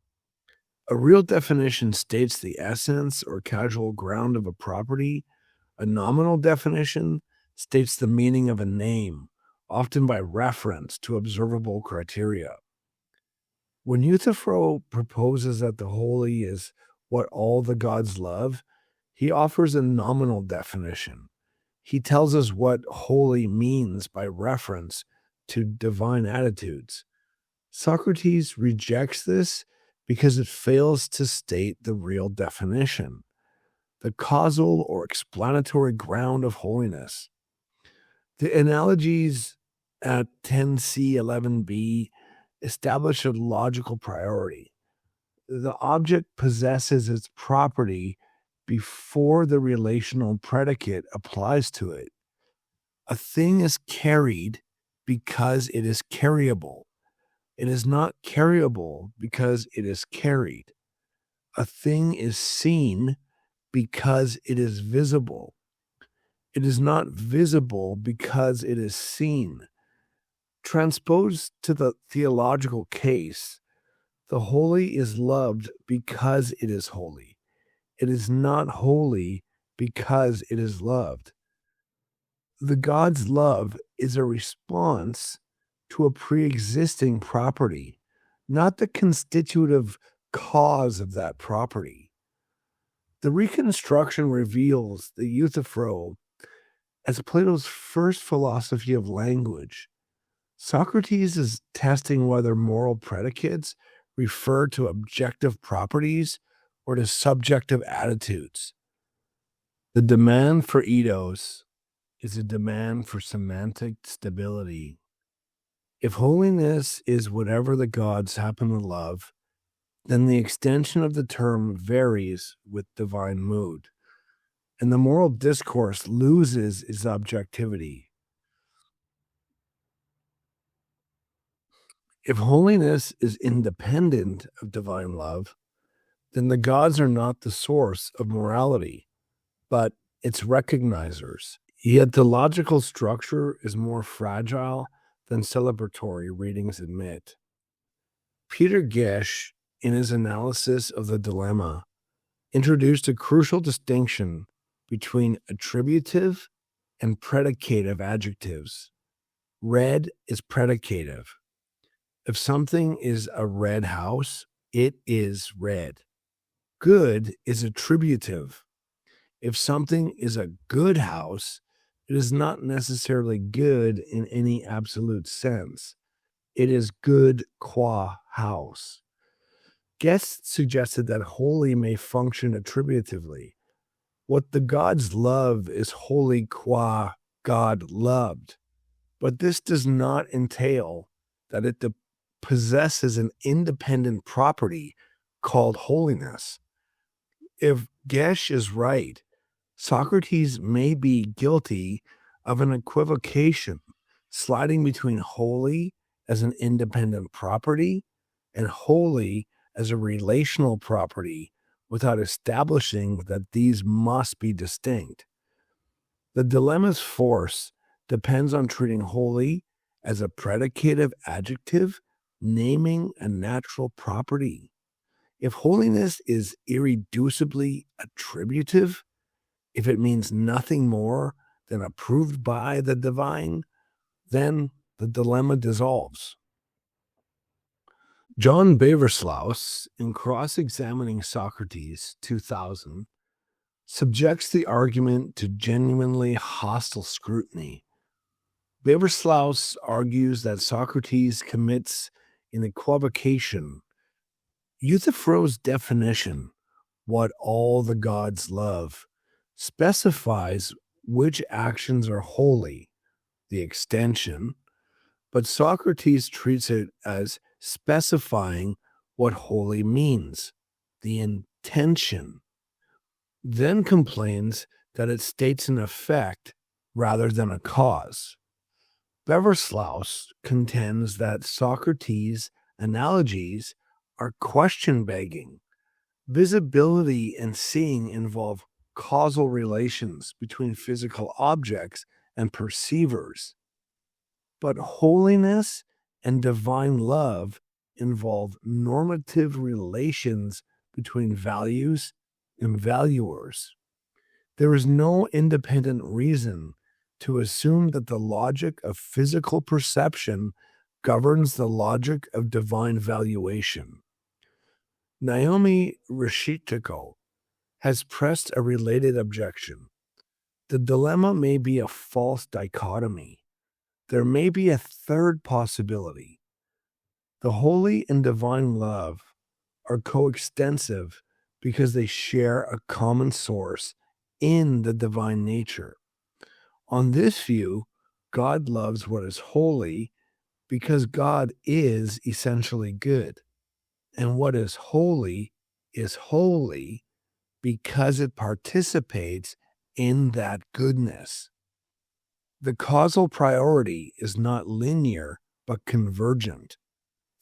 A real definition states the essence or causal ground of a property. A nominal definition states the meaning of a name, often by reference to observable criteria. When Euthyphro proposes that the holy is what all the gods love, he offers a nominal definition. He tells us what holy means by reference to divine attitudes. Socrates rejects this because it fails to state the real definition. the causal or explanatory ground of holiness. The analogies at 10c11b establish a logical priority. The object possesses its property before the relational predicate applies to it. A thing is carried because it is carryable. It is not carryable because it is carried. A thing is seen because it is visible. It is not visible because it is seen. Transposed to the theological case, the holy is loved because it is holy. It is not holy because it is loved. The God's love is a response to a pre-existing property, not the constitutive cause of that property. The reconstruction reveals the Euthyphro as Plato's first philosophy of language. Socrates is testing whether moral predicates refer to objective properties or to subjective attitudes. The demand for eidos is a demand for semantic stability. If holiness is whatever the gods happen to love, then the extension of the term varies with divine mood, and the moral discourse loses its objectivity. If holiness is independent of divine love, then the gods are not the source of morality, but its recognizers. Yet the logical structure is more fragile than celebratory readings admit. Peter Gish, in his analysis of the dilemma, introduced a crucial distinction between attributive and predicative adjectives. Red is predicative. If something is a red house, it is red. Good is attributive. If something is a good house, it is not necessarily good in any absolute sense. It is good qua house. Guest suggested that holy may function attributively. What the gods love is holy qua God loved. But this does not entail that it possesses an independent property called holiness. If Gesh is right, Socrates may be guilty of an equivocation, sliding between holy as an independent property and holy as a relational property without establishing that these must be distinct. The dilemma's force depends on treating holy as a predicative adjective, naming a natural property. If holiness is irreducibly attributive, if it means nothing more than approved by the divine, then the dilemma dissolves. John Basileios, in Cross-Examining Socrates 2000, subjects the argument to genuinely hostile scrutiny. Basileios argues that Socrates commits an equivocation. Euthyphro's definition, what all the gods love, specifies which actions are holy, the extension, but Socrates treats it as specifying what holy means, the intention, then complains that it states an effect rather than a cause. Basileios contends that Socrates' analogies are question-begging. Visibility and seeing involve causal relations between physical objects and perceivers. But holiness and divine love involve normative relations between values and valuers. There is no independent reason to assume that the logic of physical perception governs the logic of divine valuation. Naomi Rishitiko has pressed a related objection. The dilemma may be a false dichotomy. There may be a third possibility. The holy and divine love are coextensive because they share a common source in the divine nature. On this view, God loves what is holy because God is essentially good, and what is holy because it participates in that goodness. The causal priority is not linear, but convergent.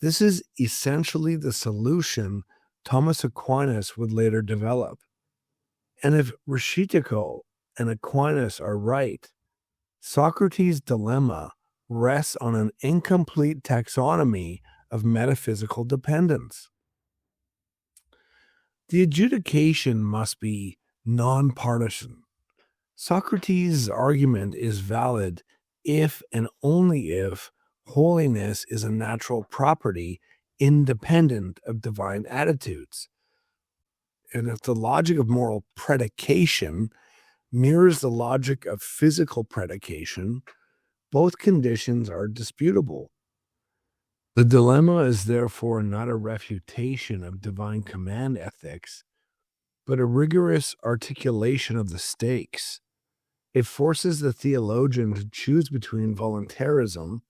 This is essentially the solution Thomas Aquinas would later develop. And if Juridical and Aquinas are right, Socrates' dilemma rests on an incomplete taxonomy of metaphysical dependence. The adjudication must be non-partisan. Socrates' argument is valid if and only if holiness is a natural property independent of divine attitudes. And if the logic of moral predication mirrors the logic of physical predication, both conditions are disputable. The dilemma is therefore not a refutation of divine command ethics, but a rigorous articulation of the stakes. It forces the theologian to choose between voluntarism,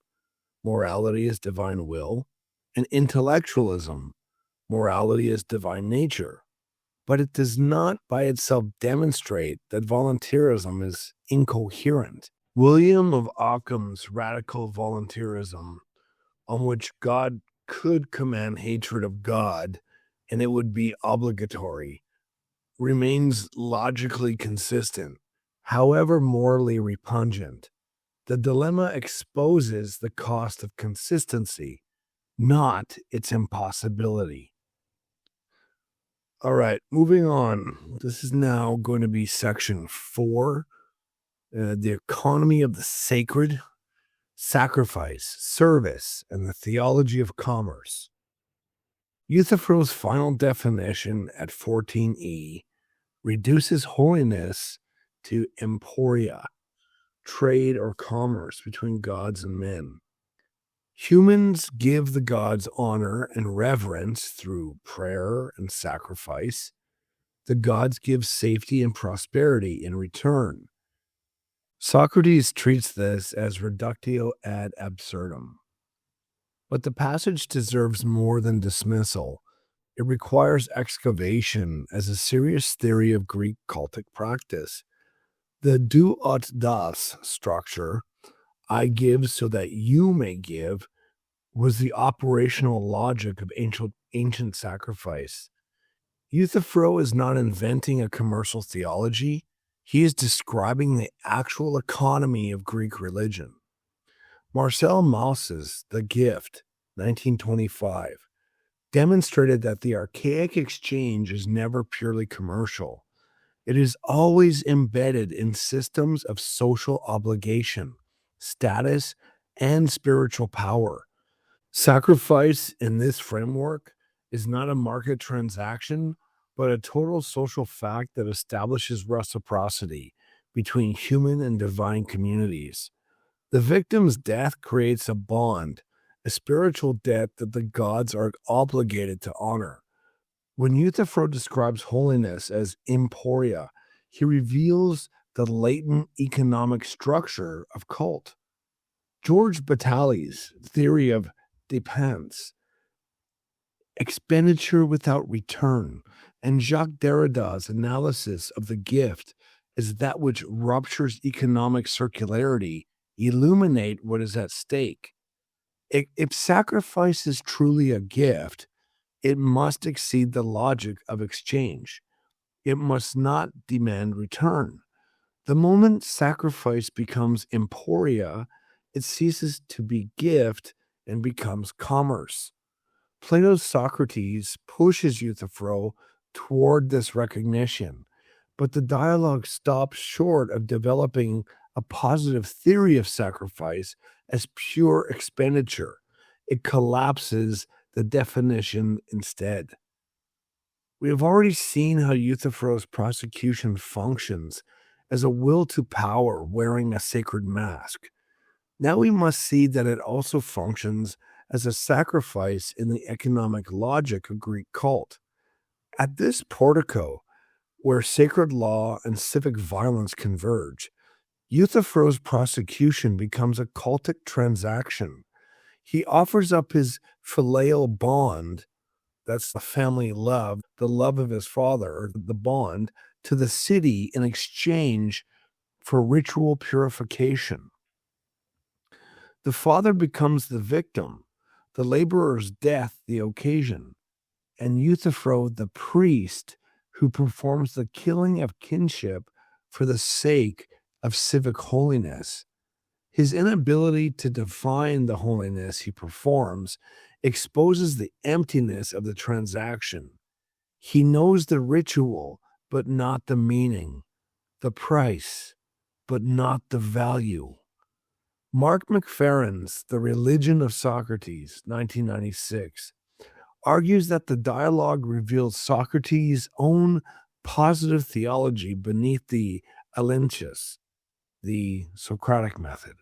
morality as divine will, and intellectualism, morality as divine nature. But it does not by itself demonstrate that voluntarism is incoherent. William of Occam's radical voluntarism, on which God could command hatred of God and it would be obligatory, remains logically consistent, however morally repugnant. The dilemma exposes the cost of consistency, not its impossibility. All right, moving on. This is now going to be section 4, the economy of the sacred, sacrifice, service, and the theology of commerce. Euthyphro's final definition at 14e reduces holiness to emporia, trade or commerce between gods and men. Humans give the gods honor and reverence through prayer and sacrifice. The gods give safety and prosperity in return. Socrates treats this as reductio ad absurdum. But the passage deserves more than dismissal. It requires excavation as a serious theory of Greek cultic practice. The do ut das structure, I give so that you may give, was the operational logic of ancient sacrifice. Euthyphro is not inventing a commercial theology. He is describing the actual economy of Greek religion. Marcel Mauss's The Gift, 1925, demonstrated that the archaic exchange is never purely commercial. It is always embedded in systems of social obligation, status, and spiritual power. Sacrifice in this framework is not a market transaction, but a total social fact that establishes reciprocity between human and divine communities. The victim's death creates a bond, a spiritual debt that the gods are obligated to honor. When Euthyphro describes holiness as emporia, he reveals the latent economic structure of cult. George Bataille's theory of dépense, expenditure without return, and Jacques Derrida's analysis of the gift as that which ruptures economic circularity illuminate what is at stake. If sacrifice is truly a gift, it must exceed the logic of exchange. It must not demand return. The moment sacrifice becomes emporia, it ceases to be gift and becomes commerce. Plato's Socrates pushes Euthyphro toward this recognition, but the dialogue stops short of developing a positive theory of sacrifice as pure expenditure. It collapses the definition instead. We have already seen how Euthyphro's prosecution functions as a will to power wearing a sacred mask. Now we must see that it also functions as a sacrifice in the economic logic of Greek cult. At this portico, where sacred law and civic violence converge, Euthyphro's prosecution becomes a cultic transaction. He offers up his filial bond, that's the family love, the love of his father, the bond, to the city in exchange for ritual purification. The father becomes the victim, the laborer's death the occasion, and Euthyphro the priest who performs the killing of kinship for the sake of civic holiness. His inability to define the holiness he performs exposes the emptiness of the transaction. He knows the ritual, but not the meaning, the price, but not the value. Mark McFerrin's The Religion of Socrates, 1996, argues that the dialogue reveals Socrates' own positive theology beneath the alinchus, the Socratic method.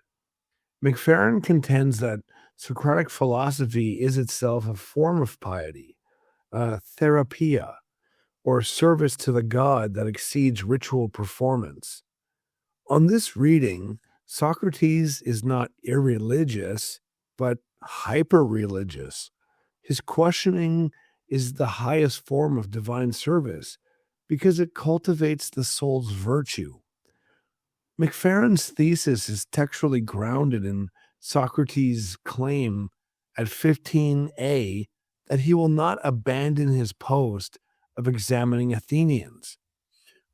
McFerrin contends that Socratic philosophy is itself a form of piety, a therapia, or service to the god that exceeds ritual performance. On this reading, Socrates is not irreligious, but hyper-religious. His questioning is the highest form of divine service because it cultivates the soul's virtue. McFerrin's thesis is textually grounded in Socrates' claim at 15a that he will not abandon his post of examining Athenians,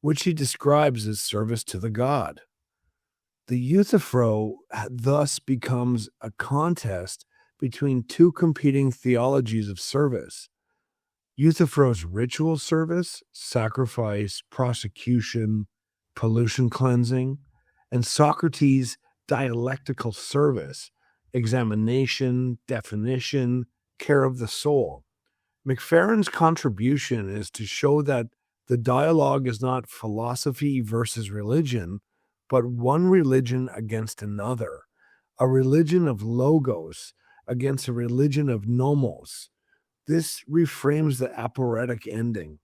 which he describes as service to the god. The Euthyphro thus becomes a contest between two competing theologies of service. Euthyphro's ritual service, sacrifice, prosecution, pollution cleansing, and Socrates' dialectical service, examination, definition, care of the soul. McFerrin's contribution is to show that the dialogue is not philosophy versus religion, but one religion against another, a religion of logos against a religion of nomos. This reframes the aporetic ending.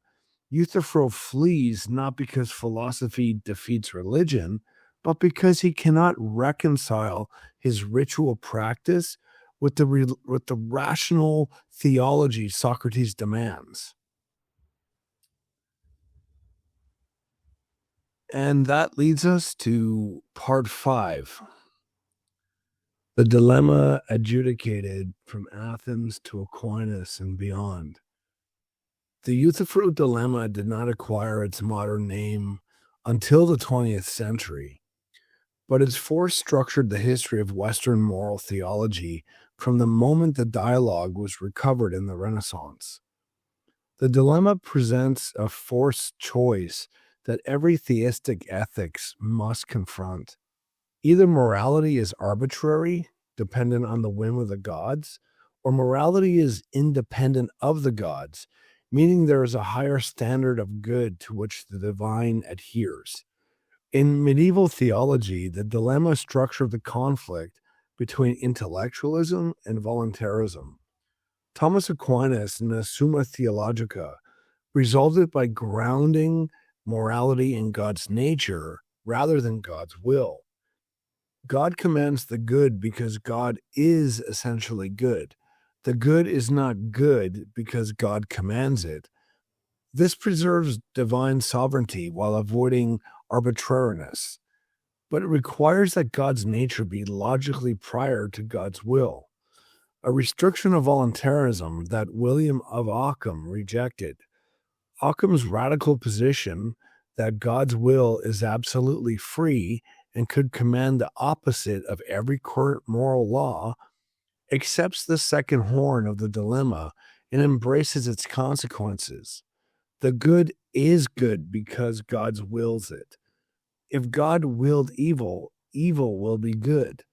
Euthyphro flees not because philosophy defeats religion, but because he cannot reconcile his ritual practice with the rational theology Socrates demands. And that leads us to part 5. The dilemma adjudicated from Athens to Aquinas and beyond. The Euthyphro dilemma did not acquire its modern name until the 20th century, but its force structured the history of Western moral theology from the moment the dialogue was recovered in the Renaissance. The dilemma presents a forced choice that every theistic ethics must confront. Either morality is arbitrary, dependent on the whim of the gods, or morality is independent of the gods, meaning there is a higher standard of good to which the divine adheres. In medieval theology, the dilemma structured the conflict between intellectualism and voluntarism. Thomas Aquinas in the Summa Theologica resolved it by grounding morality in God's nature rather than God's will. God commands the good because God is essentially good. The good is not good because God commands it. This preserves divine sovereignty while avoiding arbitrariness, but it requires that God's nature be logically prior to God's will, a restriction of voluntarism that William of Ockham rejected. Ockham's radical position that God's will is absolutely free and could command the opposite of every current moral law accepts the second horn of the dilemma and embraces its consequences. The good is good because God wills it. If God willed evil, evil will be good.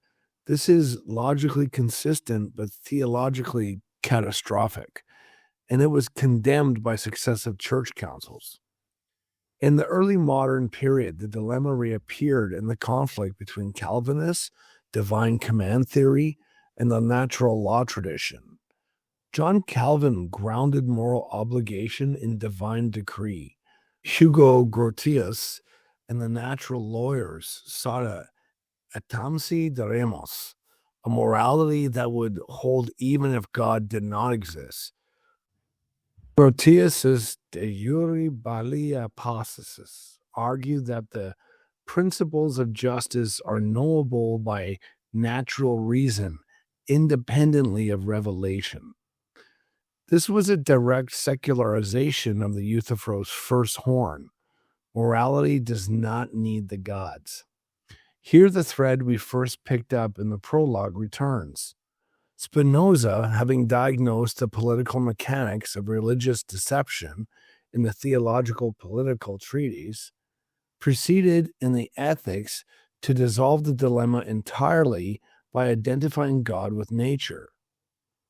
This is logically consistent but theologically catastrophic, and it was condemned by successive church councils. In the early modern period, the dilemma reappeared in the conflict between Calvinists, divine command theory, and the natural law tradition. John Calvin grounded moral obligation in divine decree. Hugo Grotius and the natural lawyers sought a atamsi daremos, a morality that would hold even if God did not exist. Grotius's de jure balia hypothesis argued that the principles of justice are knowable by natural reason, independently of revelation. This was a direct secularization of the Euthyphro's first horn. Morality does not need the gods. Here the thread we first picked up in the prologue returns. Spinoza, having diagnosed the political mechanics of religious deception in the theological political treatise, proceeded in the ethics to dissolve the dilemma entirely by identifying God with nature.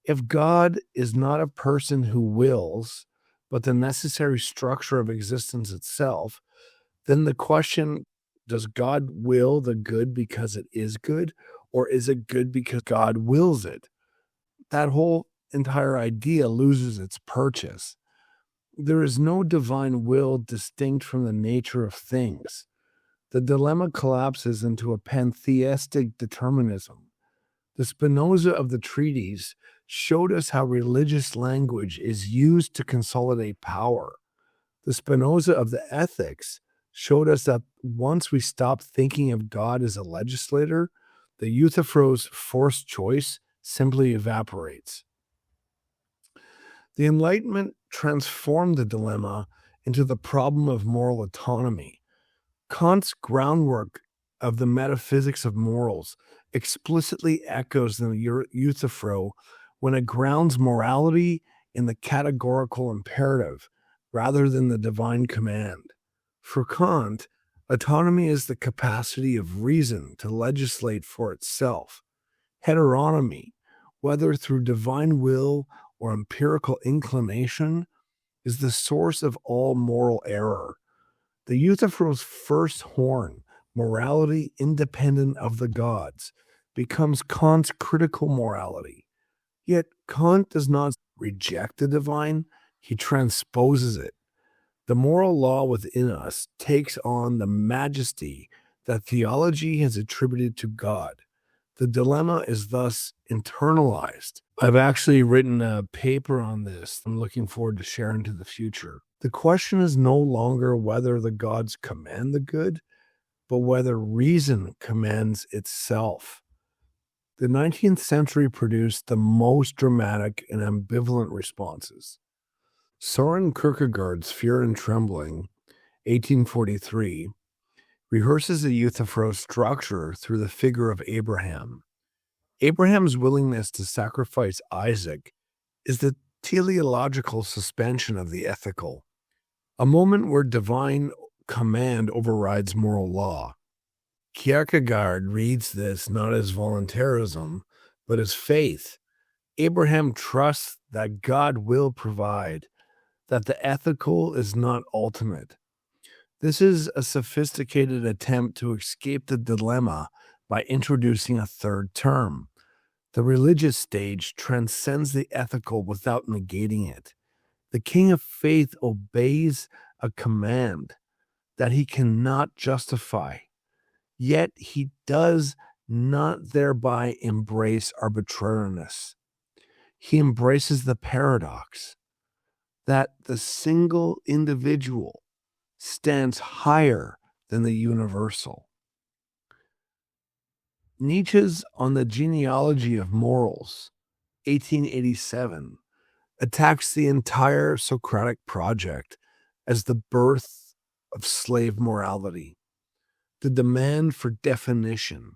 If God is not a person who wills, but the necessary structure of existence itself, then the question, does God will the good because it is good, or is it good because God wills it? That whole entire idea loses its purchase. There is no divine will distinct from the nature of things. The dilemma collapses into a pantheistic determinism. The Spinoza of the treatise showed us how religious language is used to consolidate power. The Spinoza of the ethics showed us that once we stop thinking of God as a legislator, the Euthyphro's forced choice simply evaporates. The Enlightenment transformed the dilemma into the problem of moral autonomy. Kant's groundwork of the metaphysics of morals explicitly echoes the Euthyphro when it grounds morality in the categorical imperative rather than the divine command. For Kant, autonomy is the capacity of reason to legislate for itself. Heteronomy, whether through divine will or empirical inclination, is the source of all moral error. The Euthyphro's first horn, morality independent of the gods, becomes Kant's critical morality. Yet Kant does not reject the divine, he transposes it. The moral law within us takes on the majesty that theology has attributed to God. The dilemma is thus internalized. I've actually written a paper on this I'm looking forward to sharing to the future. The question is no longer whether the gods command the good, but whether reason commands itself. The 19th century produced the most dramatic and ambivalent responses. Soren Kierkegaard's Fear and Trembling, 1843, rehearses the Euthyphro's structure through the figure of Abraham. Abraham's willingness to sacrifice Isaac is the teleological suspension of the ethical, a moment where divine command overrides moral law. Kierkegaard reads this not as voluntarism, but as faith. Abraham trusts that God will provide, that the ethical is not ultimate. This is a sophisticated attempt to escape the dilemma by introducing a third term. The religious stage transcends the ethical without negating it. The king of faith obeys a command that he cannot justify, yet he does not thereby embrace arbitrariness. He embraces the paradox that the single individual stands higher than the universal. Nietzsche's On the Genealogy of Morals, 1887, attacks the entire Socratic project as the birth of slave morality. The demand for definition,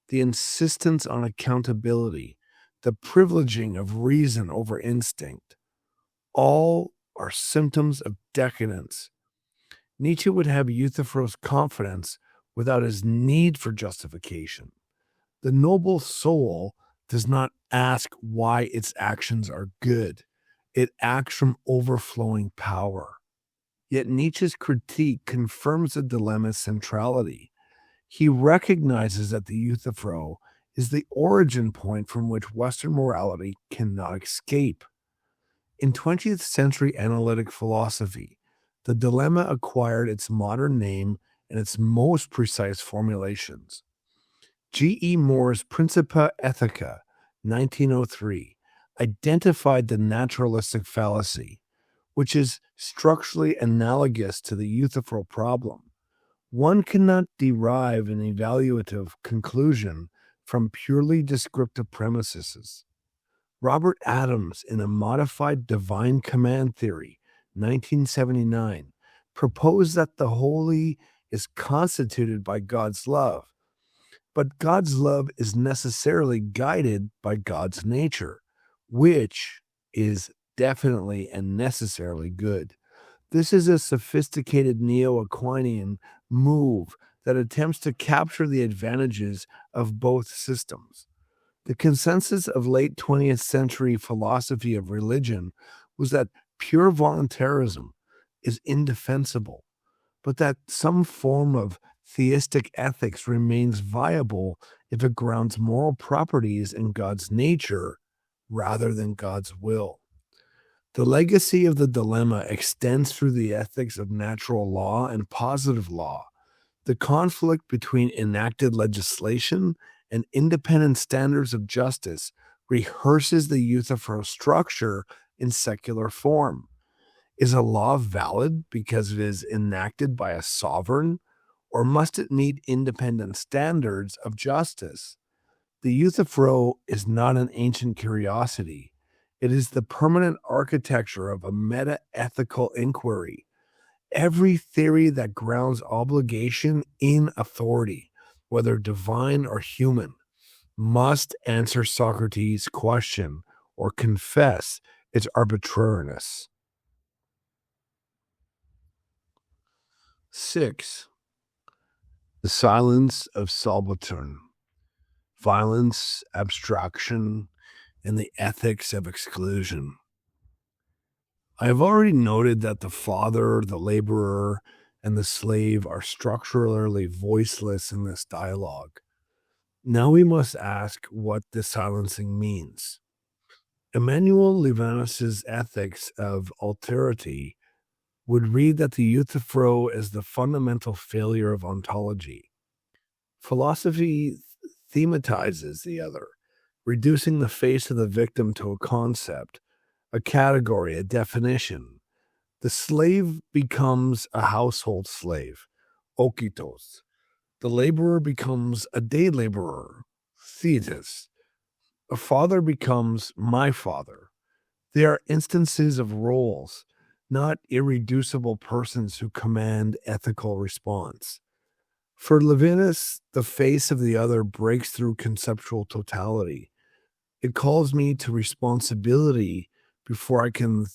the insistence on accountability, the privileging of reason over instinct, all are symptoms of decadence. Nietzsche would have Euthyphro's confidence without his need for justification. The noble soul does not ask why its actions are good. It acts from overflowing power. Yet Nietzsche's critique confirms the dilemma's centrality. He recognizes that the Euthyphro is the origin point from which Western morality cannot escape. In 20th century analytic philosophy, the dilemma acquired its modern name and its most precise formulations. G.E. Moore's Principia Ethica, 1903, identified the naturalistic fallacy, which is structurally analogous to the Euthyphro problem. One cannot derive an evaluative conclusion from purely descriptive premises. Robert Adams, in a modified divine command theory, 1979, proposed that the holy is constituted by God's love, but God's love is necessarily guided by God's nature, which is definitely and necessarily good. This is a sophisticated neo-Aquinian move that attempts to capture the advantages of both systems. The consensus of late 20th century philosophy of religion was that pure voluntarism is indefensible, but that some form of theistic ethics remains viable if it grounds moral properties in God's nature rather than God's will. The legacy of the dilemma extends through the ethics of natural law and positive law. The conflict between enacted legislation and independent standards of justice rehearses the Euthyphro structure in secular form. Is a law valid because it is enacted by a sovereign, or must it meet independent standards of justice? The Euthyphro is not an ancient curiosity. It is the permanent architecture of a meta-ethical inquiry. Every theory that grounds obligation in authority, whether divine or human, must answer Socrates' question or confess its arbitrariness. 6. The silence of subaltern. Violence, abstraction, and the ethics of exclusion. I have already noted that the father, the laborer, and the slave are structurally voiceless in this dialogue. Now we must ask what this silencing means. Emmanuel Levinas's Ethics of Alterity would read that the Euthyphro is the fundamental failure of ontology. Philosophy thematizes the other, reducing the face of the victim to a concept, a category, a definition. The slave becomes a household slave, okitos. The laborer becomes a day laborer, thetis. A father becomes my father. They are instances of roles, not irreducible persons who command ethical response. For Levinas, the face of the other breaks through conceptual totality. It calls me to responsibility before I can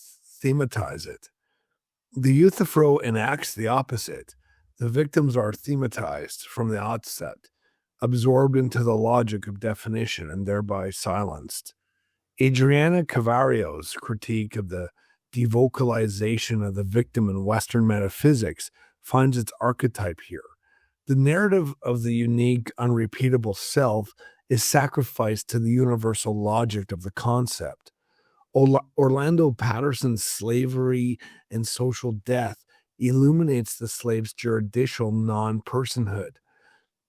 thematize it. The Euthyphro enacts the opposite. The victims are thematized from the outset, absorbed into the logic of definition and thereby silenced. Adriana Cavario's critique of the devocalization of the victim in Western metaphysics finds its archetype here. The narrative of the unique, unrepeatable self is sacrificed to the universal logic of the concept. Orlando Patterson's Slavery and Social Death illuminates the slave's juridical non-personhood.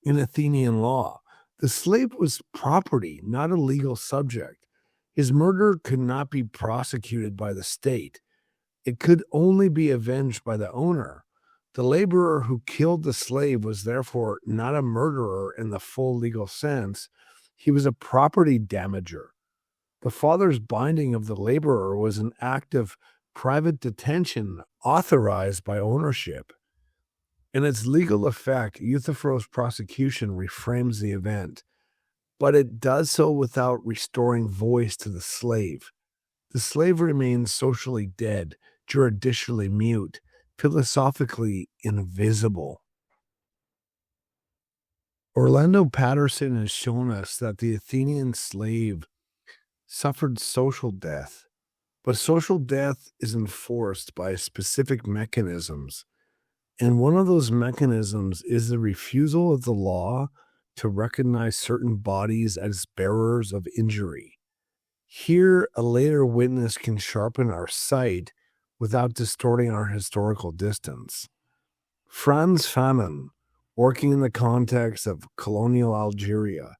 In Athenian law, the slave was property, not a legal subject. His murder could not be prosecuted by the state. It could only be avenged by the owner. The laborer who killed the slave was therefore not a murderer in the full legal sense. He was a property damager. The father's binding of the laborer was an act of private detention authorized by ownership. In its legal effect, Euthyphro's prosecution reframes the event, but it does so without restoring voice to the slave. The slave remains socially dead, juridically mute, philosophically invisible. Orlando Patterson has shown us that the Athenian slave suffered social death, but social death is enforced by specific mechanisms. And one of those mechanisms is the refusal of the law to recognize certain bodies as bearers of injury. Here, a later witness can sharpen our sight without distorting our historical distance. Franz Fanon, working in the context of colonial Algeria,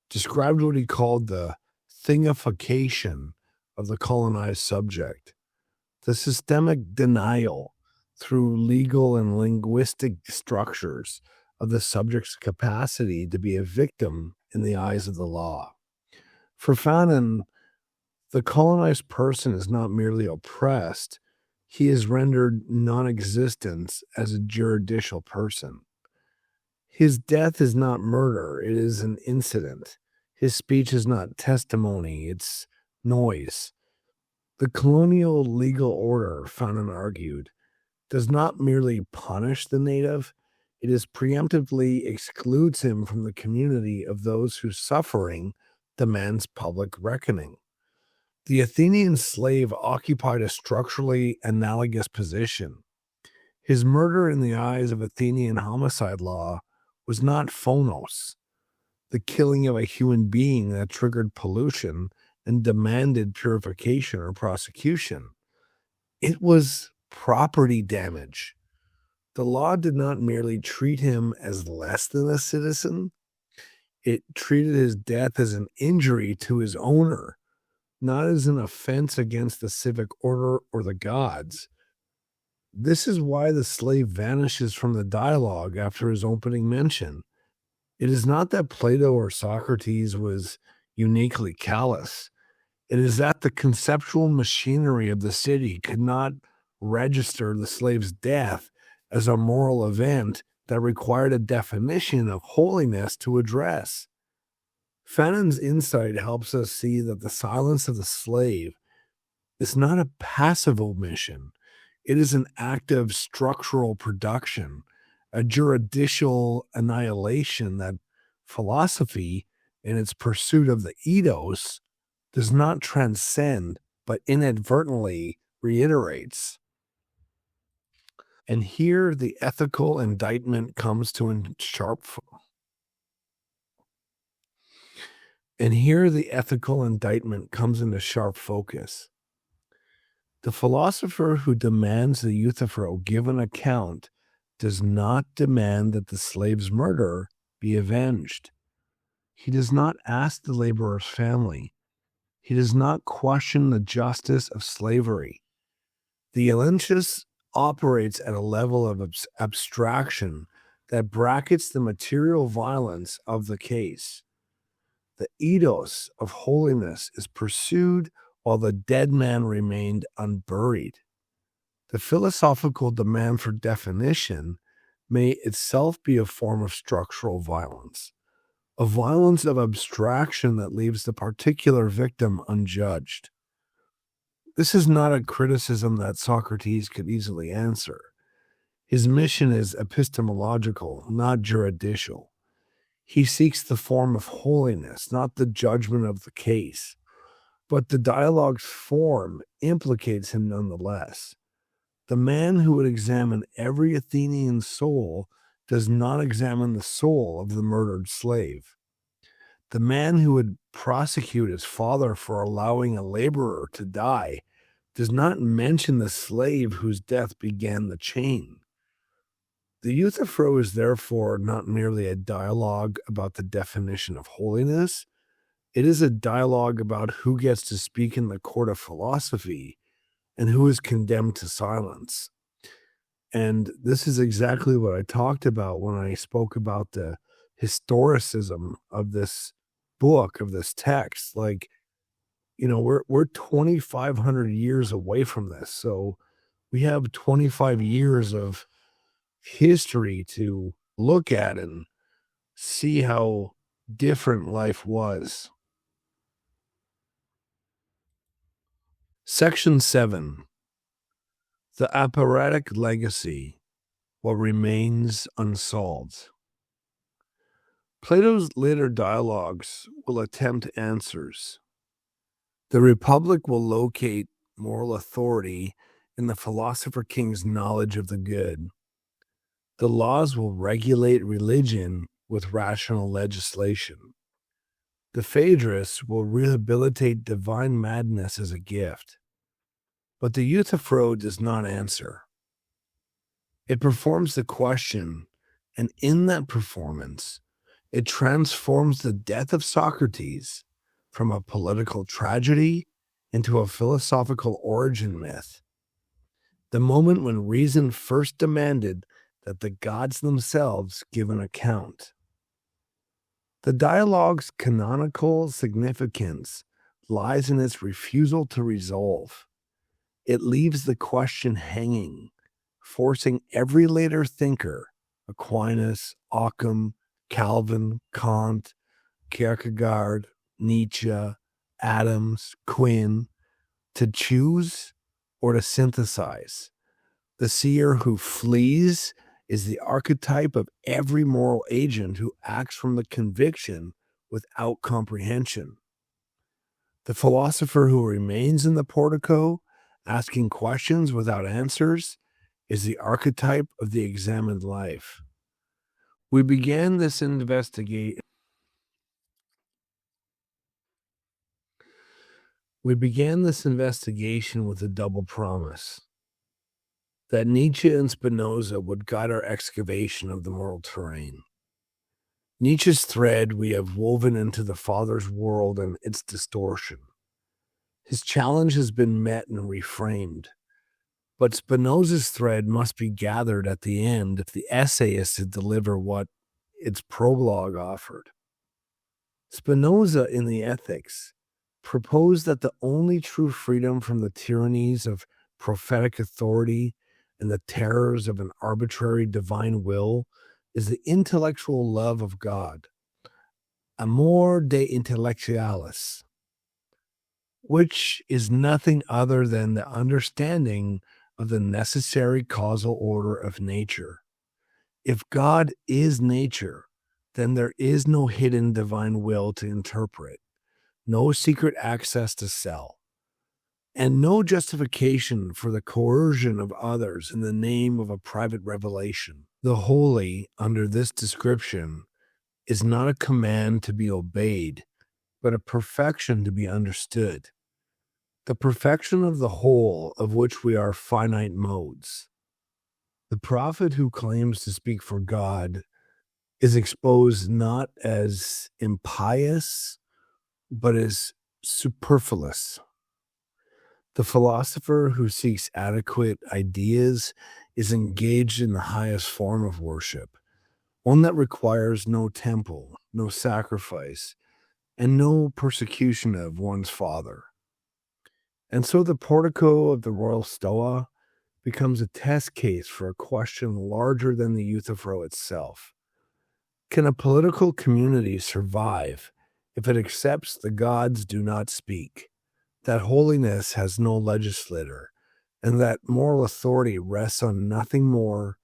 described what he called the thingification of the colonized subject, the systemic denial through legal and linguistic structures of the subject's capacity to be a victim in the eyes of the law. For Fanon, the colonized person is not merely oppressed, he is rendered non existent as a juridical person. His death is not murder, it is an incident. His speech is not testimony, it's noise. The colonial legal order, Fanon argued, does not merely punish the native, it is preemptively excludes him from the community of those whose suffering demands public reckoning. The Athenian slave occupied a structurally analogous position. His murder in the eyes of Athenian homicide law was not phonos, the killing of a human being that triggered pollution and demanded purification or prosecution. It was property damage. The law did not merely treat him as less than a citizen, it treated his death as an injury to his owner, not as an offense against the civic order or the gods. This is why the slave vanishes from the dialogue after his opening mention. It is not that Plato or Socrates was uniquely callous. It is that the conceptual machinery of the city could not register the slave's death as a moral event that required a definition of holiness to address. Fanon's insight helps us see that the silence of the slave is not a passive omission. It is an active structural production, a juridical annihilation that philosophy, in its pursuit of the ethos, does not transcend, but inadvertently reiterates. And here the ethical indictment comes into sharp focus. The philosopher who demands the Euthyphro give an account does not demand that the slave's murder be avenged. He does not ask the laborer's family. He does not question the justice of slavery. The Elenchus operates at a level of abstraction that brackets the material violence of the case. The ethos of holiness is pursued while the dead man remained unburied. The philosophical demand for definition may itself be a form of structural violence, a violence of abstraction that leaves the particular victim unjudged. This is not a criticism that Socrates could easily answer. His mission is epistemological, not juridical. He seeks the form of holiness, not the judgment of the case. But the dialogue's form implicates him nonetheless. The man who would examine every Athenian soul does not examine the soul of the murdered slave. The man who would prosecute his father for allowing a laborer to die does not mention the slave whose death began the chain. The Euthyphro is therefore not merely a dialogue about the definition of holiness, it is a dialogue about who gets to speak in the court of philosophy and who is condemned to silence. And this is exactly what I talked about when I spoke about the historicism of this book, of this text. Like, we're 2,500 years away from this. So we have 25 years of history to look at and see how different life was. Section 7. The Aparatic Legacy, What Remains Unsolved. Plato's later dialogues will attempt answers. The Republic will locate moral authority in the philosopher king's knowledge of the good. The laws will regulate religion with rational legislation. The Phaedrus will rehabilitate divine madness as a gift. But the Euthyphro does not answer. It performs the question, and in that performance, it transforms the death of Socrates from a political tragedy into a philosophical origin myth. The moment when reason first demanded that the gods themselves give an account. The dialogue's canonical significance lies in its refusal to resolve. It leaves the question hanging, forcing every later thinker, Aquinas, Occam, Calvin, Kant, Kierkegaard, Nietzsche, Adams, Quinn, to choose or to synthesize. The seer who flees is the archetype of every moral agent who acts from the conviction without comprehension. The philosopher who remains in the portico, asking questions without answers, is the archetype of the examined life. We began this investigation with a double promise that Nietzsche and Spinoza would guide our excavation of the moral terrain. Nietzsche's thread we have woven into the Father's world and its distortion. His challenge has been met and reframed, but Spinoza's thread must be gathered at the end if the essay is to deliver what its prologue offered. Spinoza in the Ethics proposed that the only true freedom from the tyrannies of prophetic authority and the terrors of an arbitrary divine will is the intellectual love of God, amor de intellectualis, which is nothing other than the understanding of the necessary causal order of nature. If God is nature, then there is no hidden divine will to interpret, no secret access to sell, and no justification for the coercion of others in the name of a private revelation. The holy, under this description, is not a command to be obeyed, but a perfection to be understood. The perfection of the whole of which we are finite modes. The prophet who claims to speak for God is exposed not as impious, but as superfluous. The philosopher who seeks adequate ideas is engaged in the highest form of worship, one that requires no temple, no sacrifice, and no persecution of one's father. And so the portico of the Royal Stoa becomes a test case for a question larger than the Euthyphro itself. Can a political community survive if it accepts the gods do not speak, that holiness has no legislator, and that moral authority rests on nothing more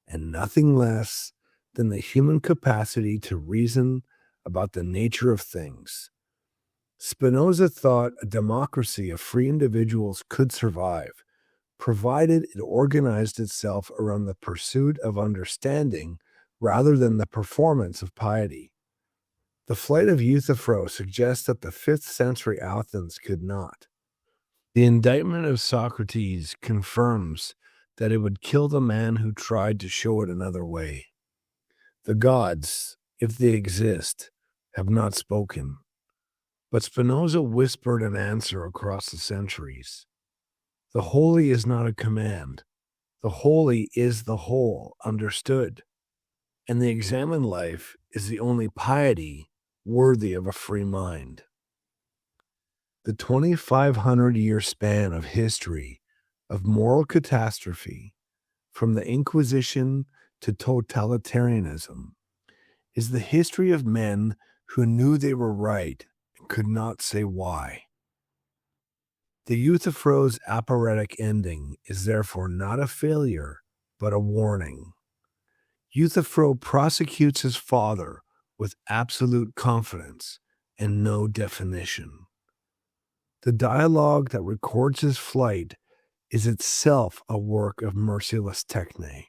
and nothing less than the human capacity to reason about the nature of things? Spinoza thought a democracy of free individuals could survive, provided it organized itself around the pursuit of understanding rather than the performance of piety. The flight of Euthyphro suggests that the 5th century Athens could not. The indictment of Socrates confirms that it would kill the man who tried to show it another way. The gods, if they exist, have not spoken. But Spinoza whispered an answer across the centuries. The holy is not a command. The holy is the whole, understood. And the examined life is the only piety worthy of a free mind. The 2,500-year span of history, of moral catastrophe, from the Inquisition to totalitarianism, is the history of men who knew they were right and could not say why. The Euthyphro's aphoretic ending is therefore not a failure, but a warning. Euthyphro prosecutes his father with absolute confidence and no definition. The dialogue that records his flight is itself a work of merciless techne,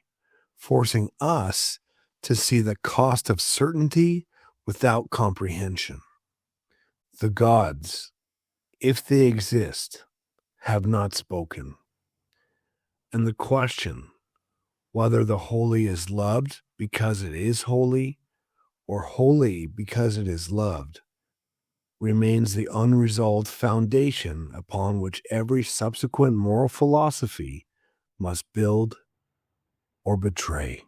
forcing us to see the cost of certainty without comprehension. The gods, if they exist, have not spoken. And the question, whether the holy is loved because it is holy, or holy because it is loved, remains the unresolved foundation upon which every subsequent moral philosophy must build or betray.